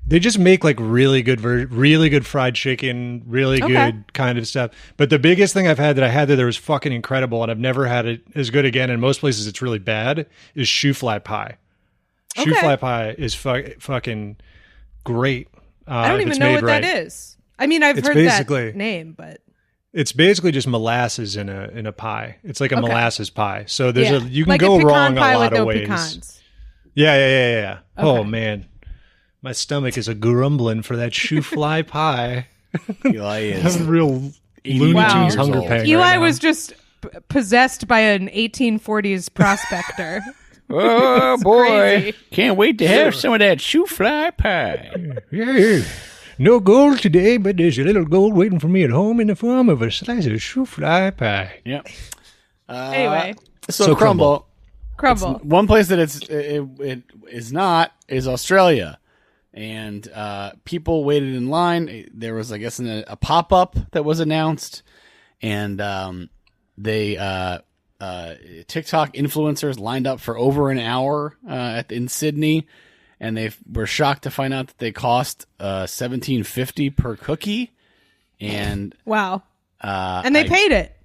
They just make like really good fried chicken, really good kind of stuff. But the biggest thing I've had that I had there was fucking incredible, and I've never had it as good again. In most places, it's really bad. Is shoe fly pie. Shoe fly pie is fucking great. I don't even know what that is. I mean, I've heard that name, but it's basically just molasses in a pie. It's like a molasses pie. So you can like go a pecan wrong pie a lot with of no ways. Pecans. Yeah. Okay. Oh man, my stomach is a grumbling for that shoe fly pie. Eli is I'm real Looney Wow. Tunes hunger pain. Eli right now. was just possessed by an 1840s prospector. oh boy, crazy. can't wait to have some of that shoe fly pie. Yeah. No gold today, but there's a little gold waiting for me at home in the form of a slice of shoe fly pie. Yep. Anyway, So Crumbl. Crumbl. One place that it is not is Australia, and people waited in line. There was, I guess, a pop up that was announced, and they TikTok influencers lined up for over an hour in Sydney, and they were shocked to find out that they cost $17.50 per cookie, and Wow. And they paid it.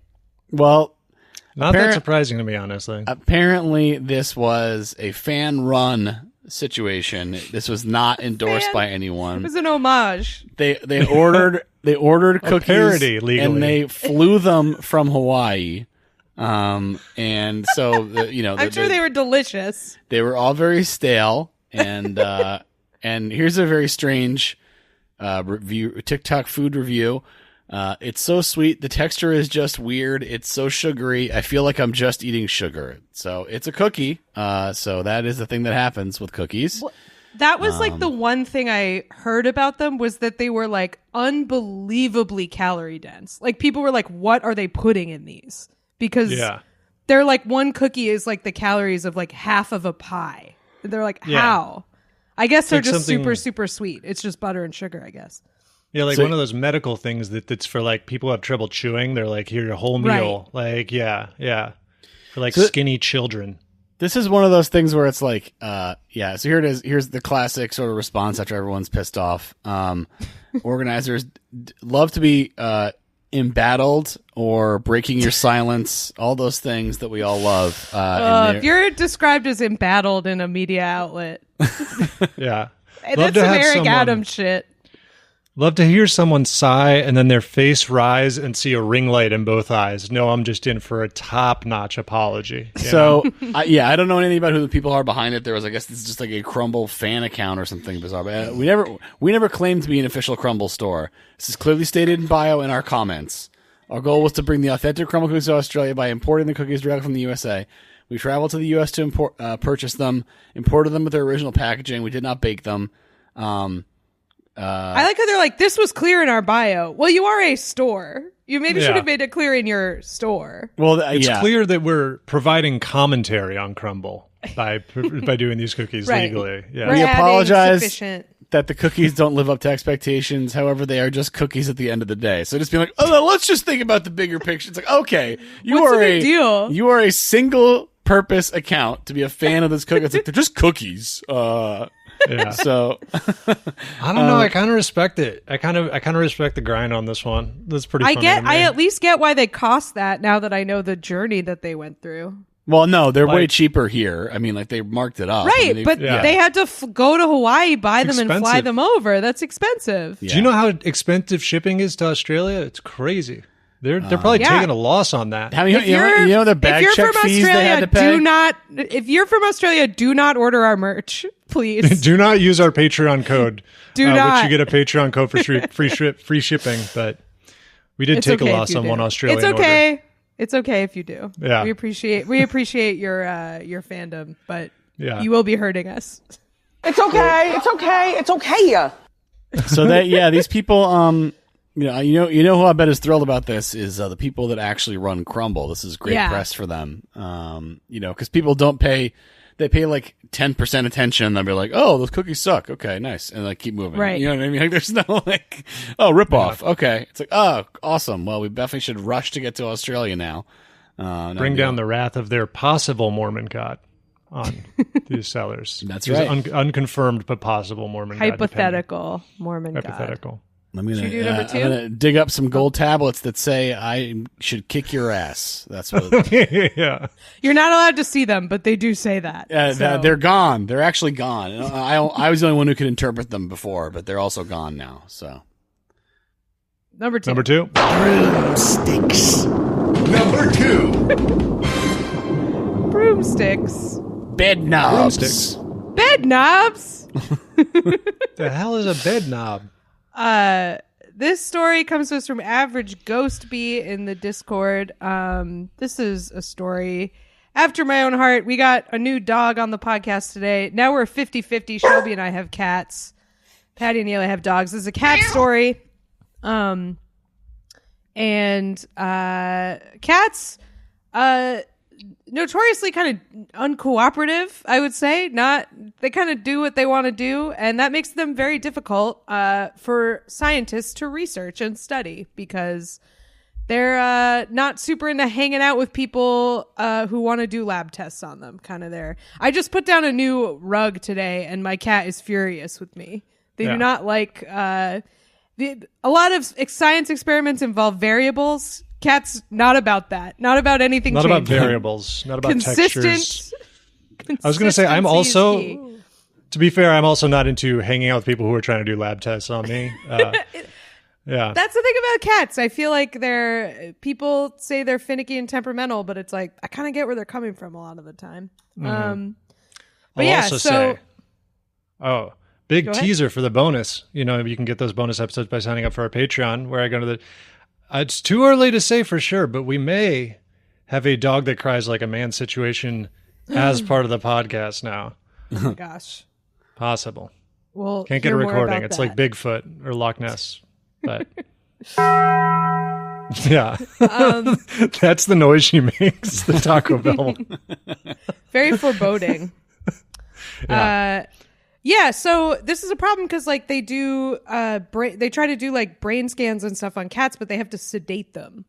well. Not that surprising to me, honestly. Apparently, this was a fan-run situation. This was not endorsed by anyone. It was an homage. They ordered cookies, parody, legally. and they flew them from Hawaii. And so I'm sure they were delicious. They were all very stale, and and here's a very strange TikTok food review. It's so sweet. The texture is just weird. It's so sugary. I feel like I'm just eating sugar. So it's a cookie. So that is the thing that happens with cookies. Well, that was like the one thing I heard about them was that they were like unbelievably calorie dense. Like people were like, what are they putting in these? Because they're like one cookie is like the calories of like half of a pie. They're like, how? I guess they're just super, super sweet. It's just butter and sugar, I guess. Yeah, like one of those medical things that's for like people who have trouble chewing. They're like, here, a whole meal. Like, yeah. For like skinny children. This is one of ththose things where it's like, so here it is. Here's the classic sort of response after everyone's pissed off. Organizers love to be embattled or breaking your silence, all those things that we all love. If you're described as embattled in a media outlet, yeah. That's some Eric Adams shit. Love to hear someone sigh and then their face rise and see a ring light in both eyes. No, I'm just in for a top-notch apology. So, I don't know anything about who the people are behind it. There was, I guess, this is just like a Crumbl fan account or something bizarre. But we never claimed to be an official Crumbl store. This is clearly stated in bio in our comments. Our goal was to bring the authentic Crumbl cookies to Australia by importing the cookies directly from the USA. We traveled to the U.S. to purchase them, imported them with their original packaging. We did not bake them. I like how they're like, this was clear in our bio. Well, you are a store. You maybe should have made it clear in your store. Well, it's clear that we're providing commentary on Crumbl by doing these cookies legally. Yeah. We apologize that the cookies don't live up to expectations. However, they are just cookies at the end of the day. So just be like, oh, no, let's just think about the bigger picture. It's like, okay, What's the big deal? You are a single purpose account to be a fan of this cookie. It's like, they're just cookies. Yeah. So I don't know. I kind of respect it. I kind of respect the grind on this one. That's pretty. I at least get why they cost that now that I know the journey that they went through. Well, no, they're way cheaper here. I mean, like they marked it up. Right, I mean, but they had to go to Hawaii, buy them, and fly them over. That's expensive. Do you know how expensive shipping is to Australia? It's crazy. They're probably taking a loss on that. How many, you know the bag check fees they had to pay? If you're from Australia, do not order our merch, please. Do not use our Patreon code. Do not. Which you get a Patreon code for free shipping, but we did take a loss on one Australian It's okay. order. It's okay if you do. Yeah. We appreciate your fandom, but yeah. you will be hurting us. It's okay. It's okay. It's okay. So these people you know who I bet is thrilled about this is the people that actually run Crumbl. This is great press for them. Because people don't pay. They pay like 10% attention. They'll be like, "Oh, those cookies suck." Okay, nice, and like keep moving. Right. You know what I mean? Like, there's no like, "Oh, rip off." Yeah. Okay, it's like, "Oh, awesome." Well, we definitely should rush to get to Australia now. Bring down the wrath of their possible Mormon God on these sellers. That's right. Unconfirmed but possible Mormon hypothetical God. Mormon hypothetical. God. I'm gonna dig up some gold tablets that say I should kick your ass. That's what. Yeah. You're not allowed to see them, but they do say that. They're gone. They're actually gone. I was the only one who could interpret them before, but they're also gone now. So. Number two. Broomsticks. Number 2. Broomsticks. Bed knobs. Bed knobs. The hell is a bed knob? This story comes to us from Average Ghost Bee in the Discord. This is a story after my own heart. We got a new dog on the podcast today. Now we're 50-50. Shelby and I have cats. Patty and Neil have dogs. This is a cat story. Cats, notoriously kind of uncooperative, I would say. They kind of do what they want to do, and that makes them very difficult for scientists to research and study because they're not super into hanging out with people who want to do lab tests on them. Kind of there. I just put down a new rug today, and my cat is furious with me. They do not like. A lot of science experiments involve variables. Cats, not about that. Not about anything Not changing. about variables. Not about textures. I was going to say, I'm also, to be fair, I'm also not into hanging out with people who are trying to do lab tests on me. Yeah. That's the thing about cats. I feel like people say they're finicky and temperamental, but it's like, I kind of get where they're coming from a lot of the time. Mm-hmm. But I'll yeah, also so. say, big teaser for the bonus. You can get those bonus episodes by signing up for our Patreon, where I go to the. It's too early to say for sure, but we may have a dog that cries like a man situation as part of the podcast now. Oh my gosh. Possible. Well, can't get a recording. It's like Bigfoot or Loch Ness, but yeah, that's the noise she makes. The Taco Bell. Very foreboding. Yeah, so this is a problem because they do they try to do brain scans and stuff on cats, but they have to sedate them,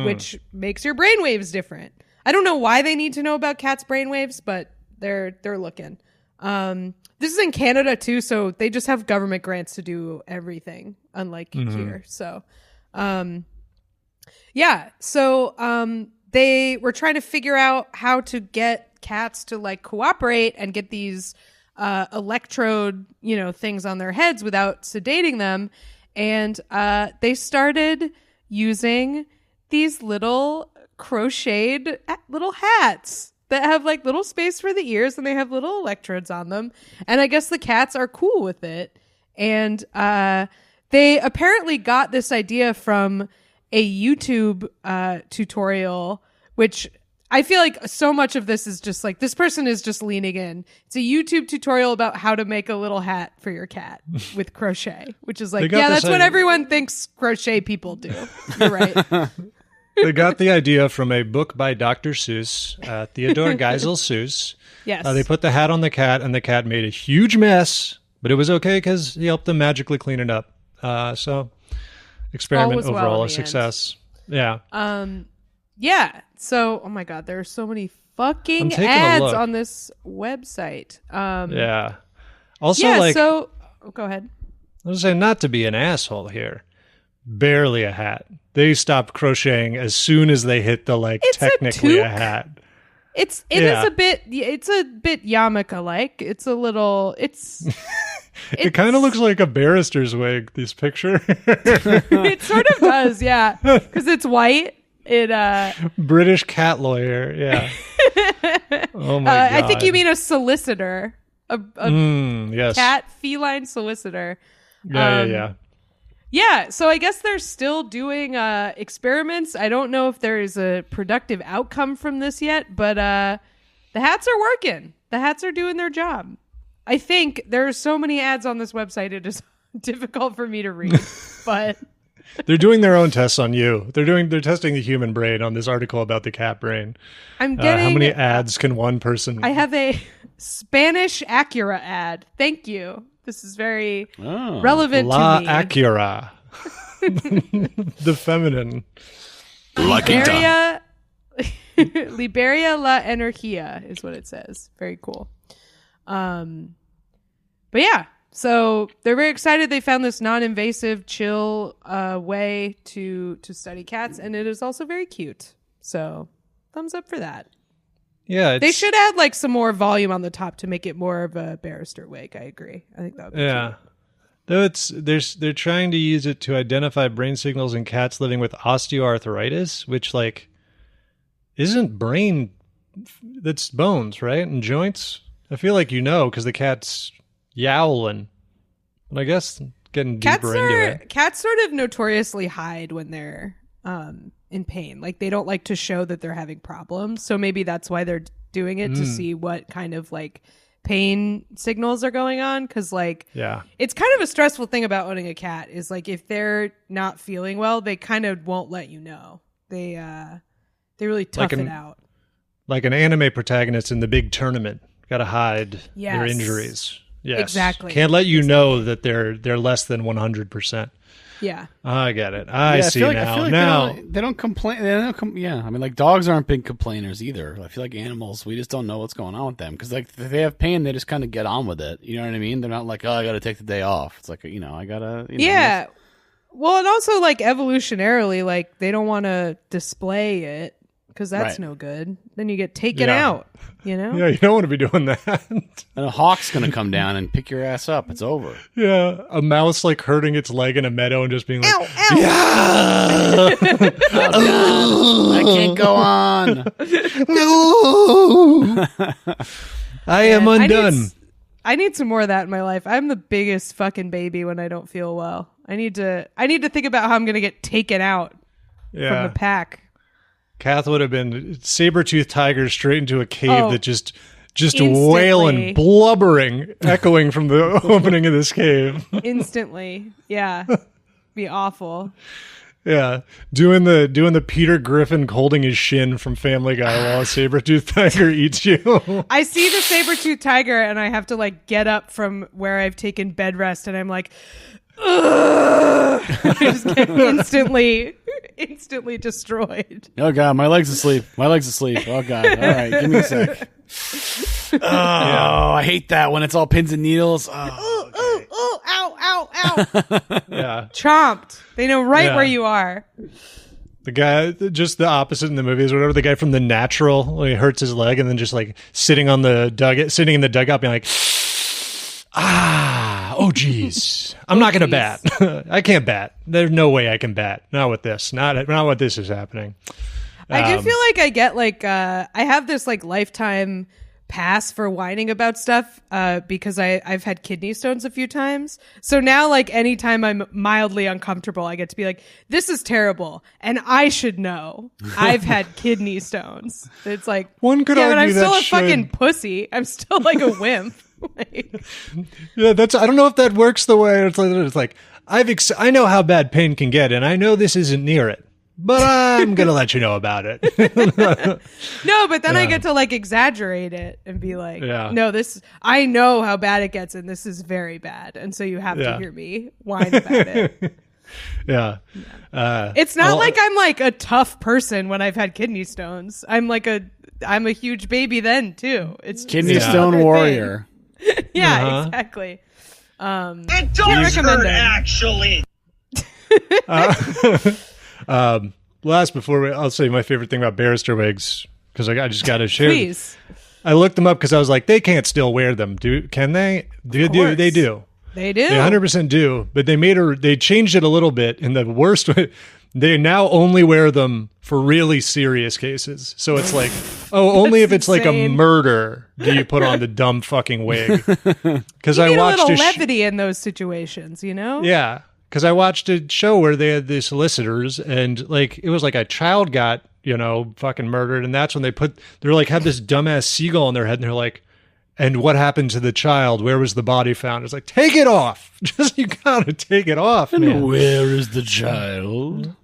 which makes your brain waves different. I don't know why they need to know about cats' brain waves, but they're looking. This is in Canada too, so they just have government grants to do everything, unlike here. So, they were trying to figure out how to get cats to cooperate and get these electrode, things on their heads without sedating them. And they started using these little crocheted little hats that have little space for the ears, and they have little electrodes on them. And I guess the cats are cool with it. And they apparently got this idea from a YouTube tutorial, which I feel like so much of this is just this person is just leaning in. It's a YouTube tutorial about how to make a little hat for your cat with crochet, which is that's what everyone thinks crochet people do. You're right. They got the idea from a book by Dr. Seuss, Theodore Geisel Seuss. Yes. They put the hat on the cat, and the cat made a huge mess, but it was okay because he helped them magically clean it up. So experiment overall a success. End. Yeah. Yeah. So, oh my God, there are so many fucking ads on this website. Yeah. Also, go ahead. I was saying, not to be an asshole here, barely a hat. They stopped crocheting as soon as they hit the technically a hat. It is a bit. It's a bit yarmulke like. It's a little. It kind of looks like a barrister's wig. This picture. It sort of does, yeah, because it's white. British cat lawyer. Yeah. Oh my god. I think you mean a solicitor. Yes. Cat feline solicitor. Yeah. Yeah, so I guess they're still doing experiments. I don't know if there is a productive outcome from this yet, but the hats are working. The hats are doing their job. I think there are so many ads on this website, it is difficult for me to read, but... They're doing their own tests on you. They're testing the human brain on this article about the cat brain. I'm getting... how many ads can one person... I have a Spanish Acura ad. Thank you. This is very relevant La to me. Acura. The feminine. Liberia, Liberia la Energía is what it says. Very cool. But yeah, so they're very excited. They found this non-invasive, chill way to study cats, and it is also very cute. So thumbs up for that. Yeah, they should add like some more volume on the top to make it more of a barrister wig. I agree. I think that would be cute. Though they're trying to use it to identify brain signals in cats living with osteoarthritis, which like isn't brain, that's bones, right? And joints. I feel like because the cat's yowling. But I guess getting deeper into it. Cats sort of notoriously hide when they're in pain. Like they don't like to show that they're having problems. So maybe that's why they're doing it, to see what kind of like pain signals are going on. Cause like, it's kind of a stressful thing about owning a cat is like, if they're not feeling well, they kind of won't let you know. They really tough it out. Like an anime protagonist in the big tournament. Got to hide their injuries. Yes. Exactly. Can't let you know that they're less than 100%. Yeah. I get it. I see now. I feel like now they don't complain. Yeah. I mean, like dogs aren't big complainers either. I feel like animals, we just don't know what's going on with them. Because like if they have pain, they just kind of get on with it. You know what I mean? They're not like, oh, I got to take the day off. It's like, I got to. Yeah. Well, and also like evolutionarily, like they don't want to display it because that's no good. Then you get taken out. Yeah, you don't want to be doing that. And a hawk's going to come down and pick your ass up. It's over. Yeah, a mouse like hurting its leg in a meadow and just being like, ow, ow. Yeah! Oh, I can't go on. No! I am undone. I need some more of that in my life. I'm the biggest fucking baby when I don't feel well. I need to think about how I'm going to get taken out from the pack. Kath would have been saber-toothed tiger straight into a cave that just instantly. wailing, blubbering, echoing from the opening of this cave. Instantly. Yeah. Be awful. Yeah. Doing the Peter Griffin holding his shin from Family Guy while a saber-toothed tiger eats you. I see the saber-toothed tiger and I have to like get up from where I've taken bed rest and I'm like, ugh! I just get instantly destroyed. Oh god, my leg's asleep. Oh god. All right, give me a sec. I hate that when it's all pins and needles. Ow. Yeah. Chomped. They know where you are. The guy, just the opposite in the movies, whatever. The guy from The Natural, when he hurts his leg and then just like sitting in the dugout being like, oh geez, I'm not going to bat. I can't bat. There's no way I can bat. Not with this. Not what this is happening. I do feel like I get like, I have this like lifetime pass for whining about stuff because I've had kidney stones a few times. So now like anytime I'm mildly uncomfortable, I get to be like, this is terrible. And I should know I've had kidney stones. It's like, one could argue I'm still that a fucking pussy. I'm still like a wimp. Yeah, I don't know if that works the way it's like I know how bad pain can get and I know this isn't near it, but I'm gonna let you know about it. No, but then I get to like exaggerate it and be like, no, I know how bad it gets and this is very bad, and so you have to hear me whine about it. It's not like I'm like a tough person when I've had kidney stones. I'm a huge baby then too. It's kidney stone warrior. Yeah, exactly. It does hurt, actually. I'll say my favorite thing about barrister wigs, because I just got to share. Please. I looked them up because I was like, they can't still wear them. Can they? They do. They do. They 100% do. But they changed it a little bit in the worst way. They now only wear them for really serious cases. So it's like, only if it's like a murder do you put on the dumb fucking wig. Because I watched a little levity in those situations, you know? Yeah. Because I watched a show where they had the solicitors, and like it was like a child got, fucking murdered, and that's when they're like had this dumbass seagull in their head, and they're like, and what happened to the child? Where was the body found? It's like, take it off. Just you gotta take it off, man. And where is the child?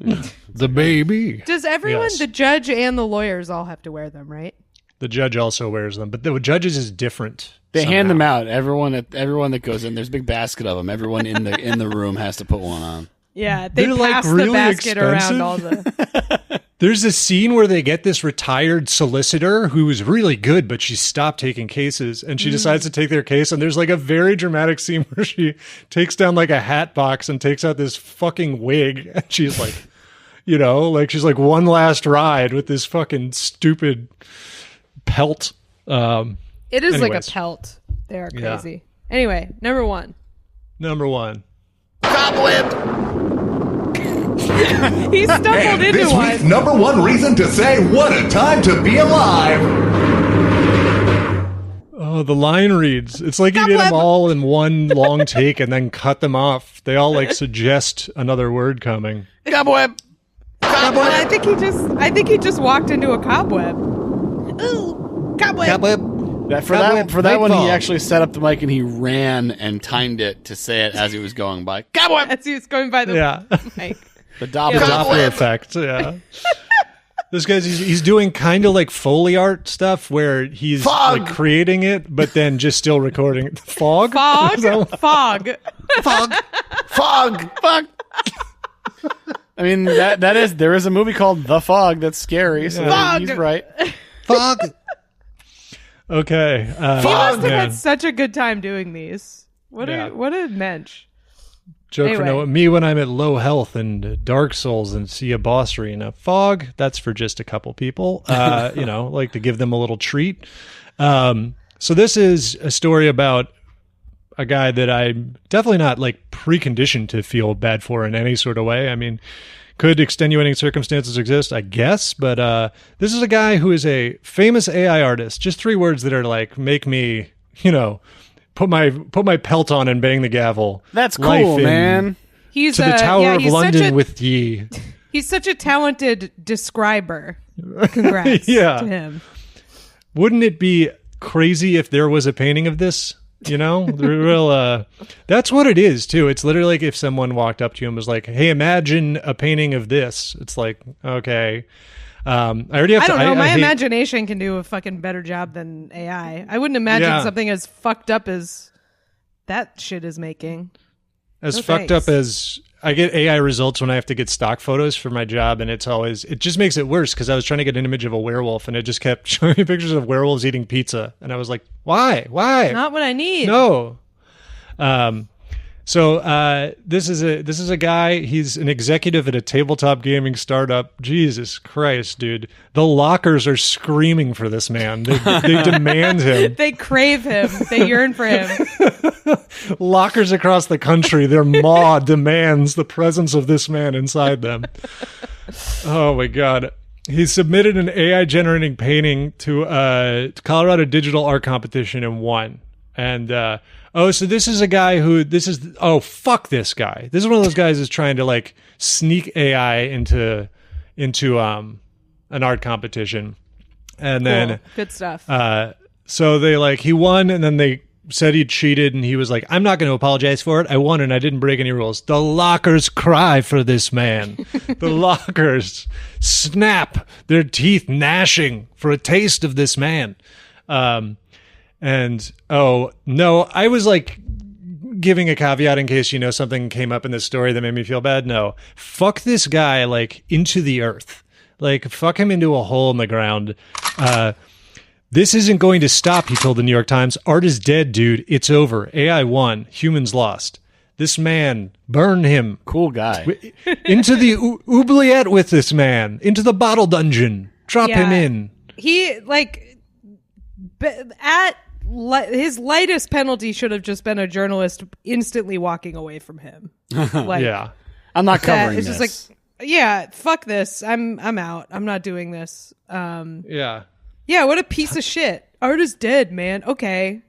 The baby. Does everyone, the judge and the lawyers, all have to wear them, right? The judge also wears them, but the judges is different. They hand them out. Everyone that goes in, there's a big basket of them. Everyone in the room has to put one on. Yeah, they pass the basket around all the. There's a scene where they get this retired solicitor who was really good, but she stopped taking cases, and she decides to take their case. And there's like a very dramatic scene where she takes down like a hat box and takes out this fucking wig, and she's like, she's like one last ride with this fucking stupid pelt. It is like a pelt. They are crazy. Yeah. Anyway, number one. Cobweb. He stumbled into this one. Week's number one reason to say, what a time to be alive. Oh, the line reads. It's like he did them all in one long take and then cut them off. They all like suggest another word coming. Cobweb. I think he just walked into a cobweb. Ooh, cobweb. For that one, he actually set up the mic and he ran and timed it to say it as he was going by. Cobweb! As he was going by the mic. The Doppler effect, yeah. This guy's, he's doing kind of like Foley art stuff where he's like creating it, but then just still recording it. Fog? Fog. I mean, there is a movie called The Fog that's scary, so he's right. Fog. Okay. He must have had such a good time doing these. What a mensch. Joke for me when I'm at low health and Dark Souls and see a boss arena. Fog, that's for just a couple people. Like to give them a little treat. So this is a story about a guy that I'm definitely not like preconditioned to feel bad for in any sort of way. I mean, could extenuating circumstances exist? I guess. But this is a guy who is a famous AI artist. Just 3 words that are like, make me, put my pelt on and bang the gavel. That's cool, man. He's to the Tower of London with ye. He's such a talented describer. Congrats to him. Wouldn't it be crazy if there was a painting of this? That's what it is too. It's literally like if someone walked up to you and was like, "Hey, imagine a painting of this." It's like, okay. I don't know. My imagination can do a fucking better job than AI. I wouldn't imagine something as fucked up as that shit is making. Fucked up as I get AI results when I have to get stock photos for my job, and it just makes it worse because I was trying to get an image of a werewolf, and it just kept showing me pictures of werewolves eating pizza, and I was like, why? Not what I need. No. So this is a guy. He's an executive at a tabletop gaming startup. Jesus Christ, dude! The lockers are screaming for this man. They demand him. They crave him. They yearn for him. Lockers across the country. Their maw demands the presence of this man inside them. Oh my God! He submitted an AI generating painting to Colorado Digital Art Competition and won. And so this is a guy fuck this guy. This is one of those guys who's trying to like sneak AI into an art competition. And then good stuff. So he won, and then they said he cheated, and he was like, I'm not going to apologize for it. I won and I didn't break any rules. The lockers cry for this man. The lockers snap, their teeth gnashing for a taste of this man. And I was like giving a caveat in case something came up in this story that made me feel bad. No, fuck this guy like into the earth, like fuck him into a hole in the ground. This isn't going to stop, he told the New York Times. Art is dead, dude. It's over. AI won. Humans lost. This man, burn him. Cool guy. Into the oubliette with this man. Into the bottle dungeon. Drop him in. He his lightest penalty should have just been a journalist instantly walking away from him. Yeah, I'm not covering this. this. It's just yeah, fuck this. I'm out. I'm not doing this. Yeah, what a piece of shit. Art is dead, man. Okay.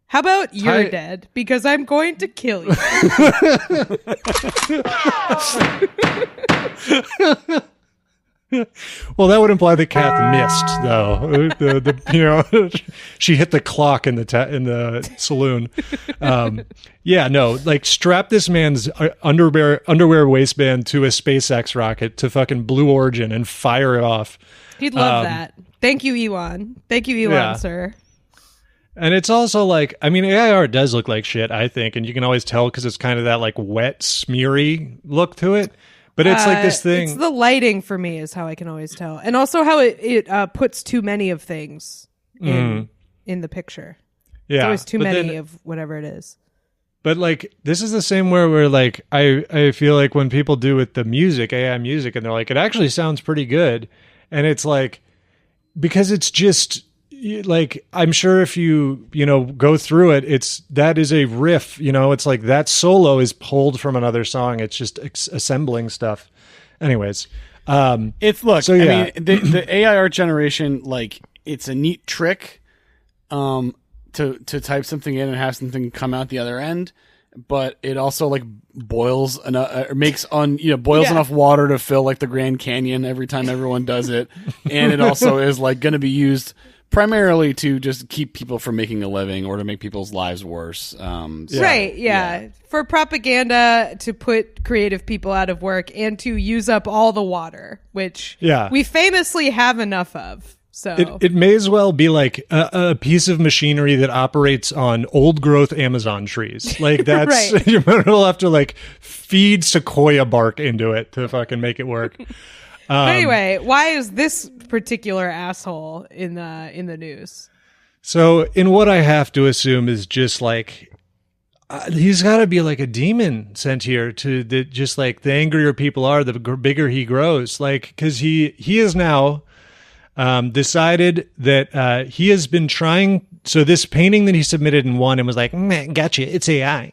How about you're dead? Because I'm going to kill you. Well, that would imply that Kath missed, though. She hit the clock in the saloon. Strap this man's underwear waistband to a SpaceX rocket to fucking Blue Origin and fire it off. He'd love that. Thank you, Elon. Thank you, Elon, sir. And it's also like, I mean, AI art does look like shit, I think, and you can always tell because it's kind of that like wet, smeary look to it. But it's like this thing. It's the lighting for me is how I can always tell, and also how it puts too many of things in the picture. Yeah, it's always too many of whatever it is. But like, this is the same where like I feel like when people do with the music, AI music, and they're like, it actually sounds pretty good, and it's like because it's just. Like, I'm sure if you go through it, that is a riff, it's like that solo is pulled from another song. It's just assembling stuff. Anyways, I mean, the AI art generation, like, it's a neat trick, to type something in and have something come out the other end. But it also like boils enough water to fill like the Grand Canyon every time everyone does it. And it also is like going to be used primarily to just keep people from making a living or to make people's lives worse. Right. Yeah. For propaganda, to put creative people out of work, and to use up all the water, which we famously have enough of. So it may as well be like a piece of machinery that operates on old growth Amazon trees. Like that's right. You might have to like feed sequoia bark into it to fucking make it work. But anyway, why is this particular asshole in the news? So, in what I have to assume is just like he's got to be like a demon sent here to just like the angrier people are, the bigger he grows. Like because he is now decided that he has been trying. So this painting that he submitted and won and was like, gotcha, it's AI.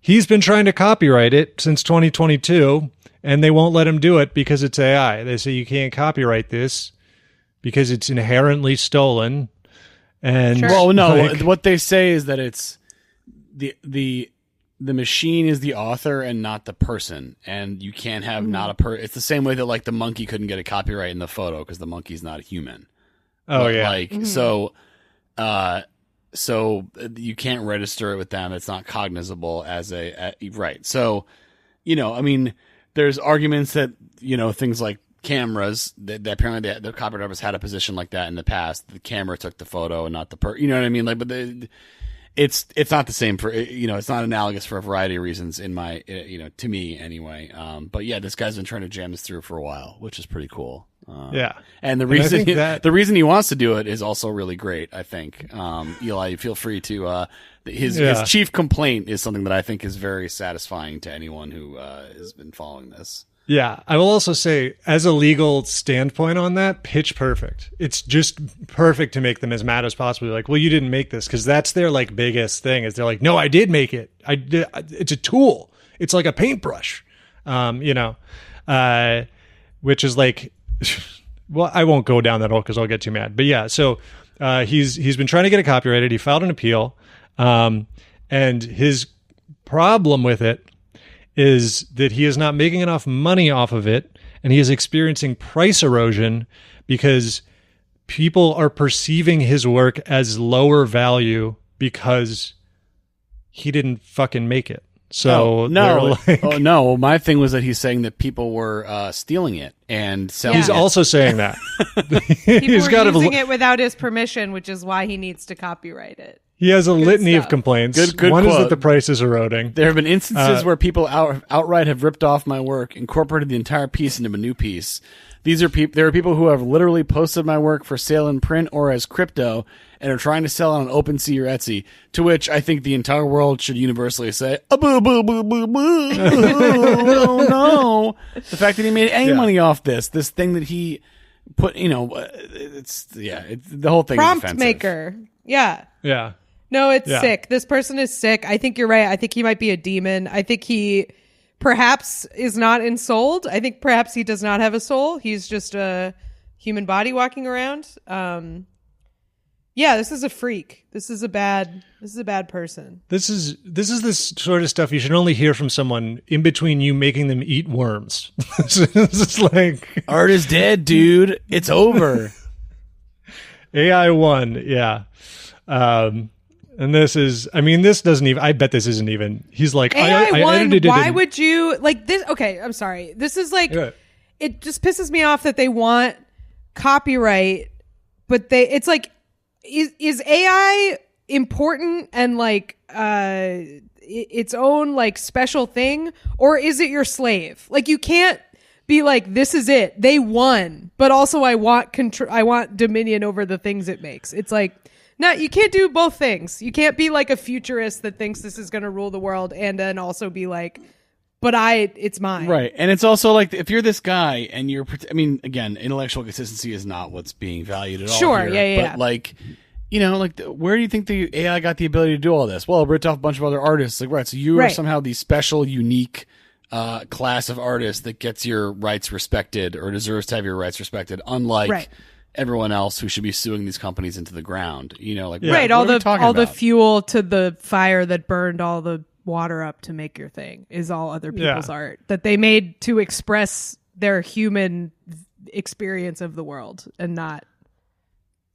He's been trying to copyright it since 2022. And they won't let him do it because it's AI. They say you can't copyright this because it's inherently stolen. And well, no, what they say is that it's the machine is the author and not the person, and you can't have not a It's the same way that like the monkey couldn't get a copyright in the photo because the monkey's not a human. Oh but, yeah, like so you can't register it with them. It's not cognizable as right. So I mean. There's arguments that, things like cameras, that apparently the copyright office had a position like that in the past. The camera took the photo and not the you know what I mean? Like, but it's not the same for, it's not analogous for a variety of reasons in my, to me anyway. But yeah, this guy's been trying to jam this through for a while, which is pretty cool. And the reason he wants to do it is also really great, I think. Eli, feel free to, his chief complaint is something that I think is very satisfying to anyone who has been following this. Yeah, I will also say, as a legal standpoint on that, pitch perfect. It's just perfect to make them as mad as possible. Like, well, you didn't make this, because that's their like biggest thing. Is they're like, no, I did make it. It's a tool. It's like a paintbrush, which is like, well, I won't go down that hole because I'll get too mad. But yeah, so he's been trying to get it copyrighted. He filed an appeal. And his problem with it is that he is not making enough money off of it, and he is experiencing price erosion because people are perceiving his work as lower value because he didn't fucking make it. So no. My thing was that he's saying that people were stealing it and selling. He's also saying that people were using it without his permission, which is why he needs to copyright it. He has a litany of complaints. Good One quote. is that the price is eroding. There have been instances where people outright have ripped off my work, incorporated the entire piece into a new piece. There are people who have literally posted my work for sale in print or as crypto and are trying to sell it on OpenSea or Etsy, to which I think the entire world should universally say, boo, boo, boo, boo, boo. Oh, no. The fact that he made any money off this thing that he the whole thing. Prompt is offensive. maker. Yeah. Yeah. No, it's sick. This person is sick. I think you're right. I think he might be a demon. I think he perhaps is not ensouled. I think perhaps he does not have a soul. He's just a human body walking around. Yeah, this is a freak. This is a bad person. This is this sort of stuff you should only hear from someone in between you making them eat worms. It's like art is dead, dude. It's over. AI won, yeah. And this is, I mean, this doesn't even, I bet this isn't even, he's like, AI won, edited it. Why would you, like this, okay, I'm sorry. This is like, it just pisses me off that they want copyright, but it's like, is AI important and like, its own like special thing, or is it your slave? Like you can't be like, this is it. They won, but also I want dominion over the things it makes. It's like, no, you can't do both things. You can't be like a futurist that thinks this is going to rule the world and then also be like, but it's mine. Right. And it's also like, if you're this guy and again, intellectual consistency is not what's being valued at all. Sure. Here, Yeah. But like, where do you think the AI got the ability to do all this? Well, it ripped off a bunch of other artists. Like, right. So you are somehow the special, unique class of artists that gets your rights respected or deserves to have your rights respected, unlike everyone else who should be suing these companies into the ground. Right. All the fuel to the fire that burned all the water up to make your thing is all other people's art that they made to express their human experience of the world and not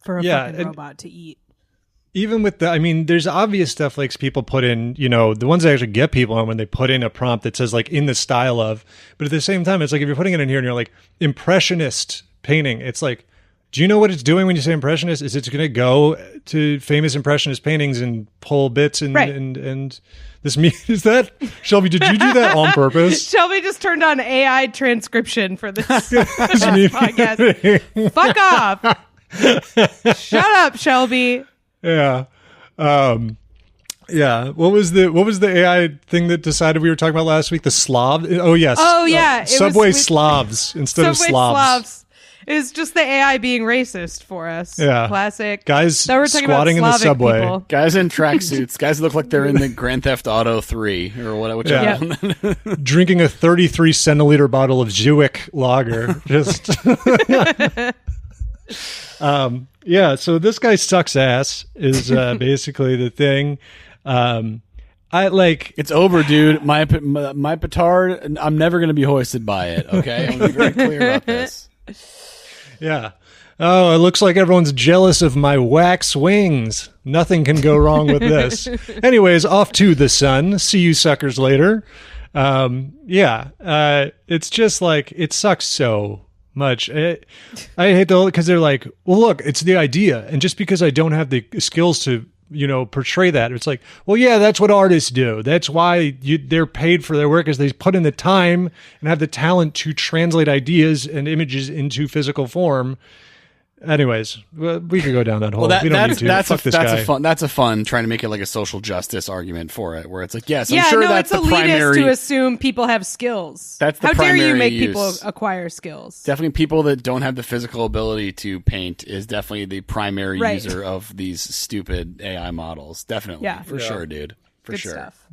for a fucking robot to eat. Even with there's obvious stuff like people put in, the ones that actually get people on when they put in a prompt that says like in the style of, but at the same time, it's like if you're putting it in here and you're like impressionist painting, it's like, do you know what it's doing when you say impressionist? Is it's going to go to famous impressionist paintings and pull bits and this is that Shelby? Did you do that on purpose? Shelby just turned on AI transcription for this podcast. Fuck off! Shut up, Shelby. Yeah. Yeah. What was the AI thing that decided we were talking about last week? The Slav? Oh yes. Oh yeah. Subway Slavs instead of Slavs. It's just the AI being racist for us. Yeah. Classic. Guys squatting in the subway. People. Guys in tracksuits. Guys look like they're in the Grand Theft Auto 3 or whichever one. Drinking a 33 centiliter bottle of Zwick lager. Just so this guy sucks ass is basically the thing. It's over, dude. My petard, I'm never going to be hoisted by it, okay? I'm going to be very clear about this. Yeah. Oh, it looks like everyone's jealous of my wax wings. Nothing can go wrong with this. Anyways, off to the sun. See you suckers later. It's just like, it sucks so much. I hate because they're like, well, look, it's the idea. And just because I don't have the skills to, portray that, it's like, well, yeah, that's what artists do. That's why they're paid for their work, is they put in the time and have the talent to translate ideas and images into physical form. Anyways, we could go down that hole. We don't need to. That's a fun trying to make it like a social justice argument for it, where it's like, yes, I'm sure that's it's the primary. to assume people have skills. That's the How dare you make use. people acquire skills? Definitely, people that don't have the physical ability to paint is definitely the primary user of these stupid AI models. Definitely, for sure, dude. For Good sure. Stuff.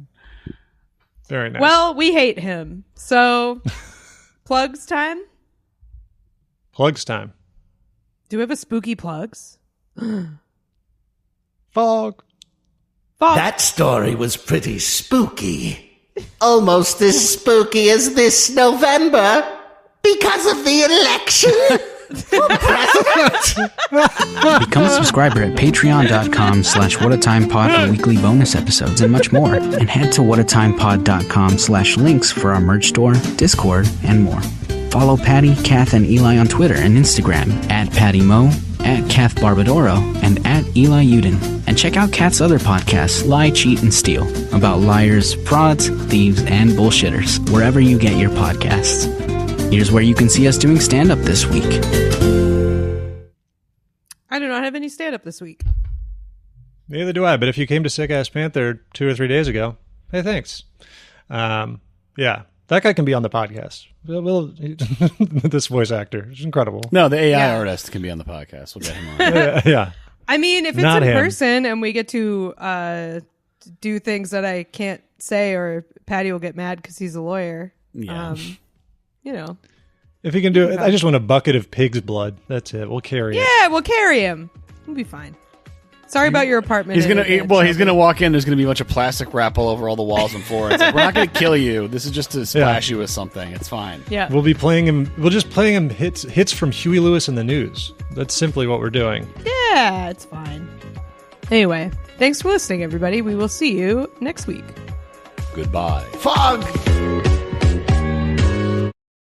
Very nice. Well, we hate him. So, plugs time. Plugs time. Do we have a spooky plugs? Fog. That story was pretty spooky. Almost as spooky as this November because of the election for president. Become a subscriber at patreon.com/whatatimepod for weekly bonus episodes and much more. And head to whatatimepod.com/links for our merch store, Discord, and more. Follow Patty, Kath, and Eli on Twitter and Instagram at PattyMo, at Kath Barbadoro, and at Eli Uden. And check out Kath's other podcasts, Lie, Cheat, and Steal, about liars, frauds, thieves, and bullshitters, wherever you get your podcasts. Here's where you can see us doing stand-up this week. I do not have any stand-up this week. Neither do I, but if you came to Sick Ass Panther 2 or 3 days ago, hey, thanks. That guy can be on the podcast. This voice actor is incredible. No, the AI artist can be on the podcast. We'll get him on. Yeah. I mean, if it's Not in him. person and we get to do things that I can't say, or Patty will get mad because he's a lawyer. Yeah. You know. If he can do it, I just want a bucket of pig's blood. That's it. We'll carry it. Yeah, we'll carry him. We'll be fine. Sorry about your apartment. He's gonna walk in. There's gonna be a bunch of plastic wrap all over all the walls and floors. It's like, we're not gonna kill you. This is just to splash you with something. It's fine. Yeah. We'll be playing him. We'll just play him hits from Huey Lewis and the News. That's simply what we're doing. Yeah, it's fine. Anyway, thanks for listening, everybody. We will see you next week. Goodbye. Fog!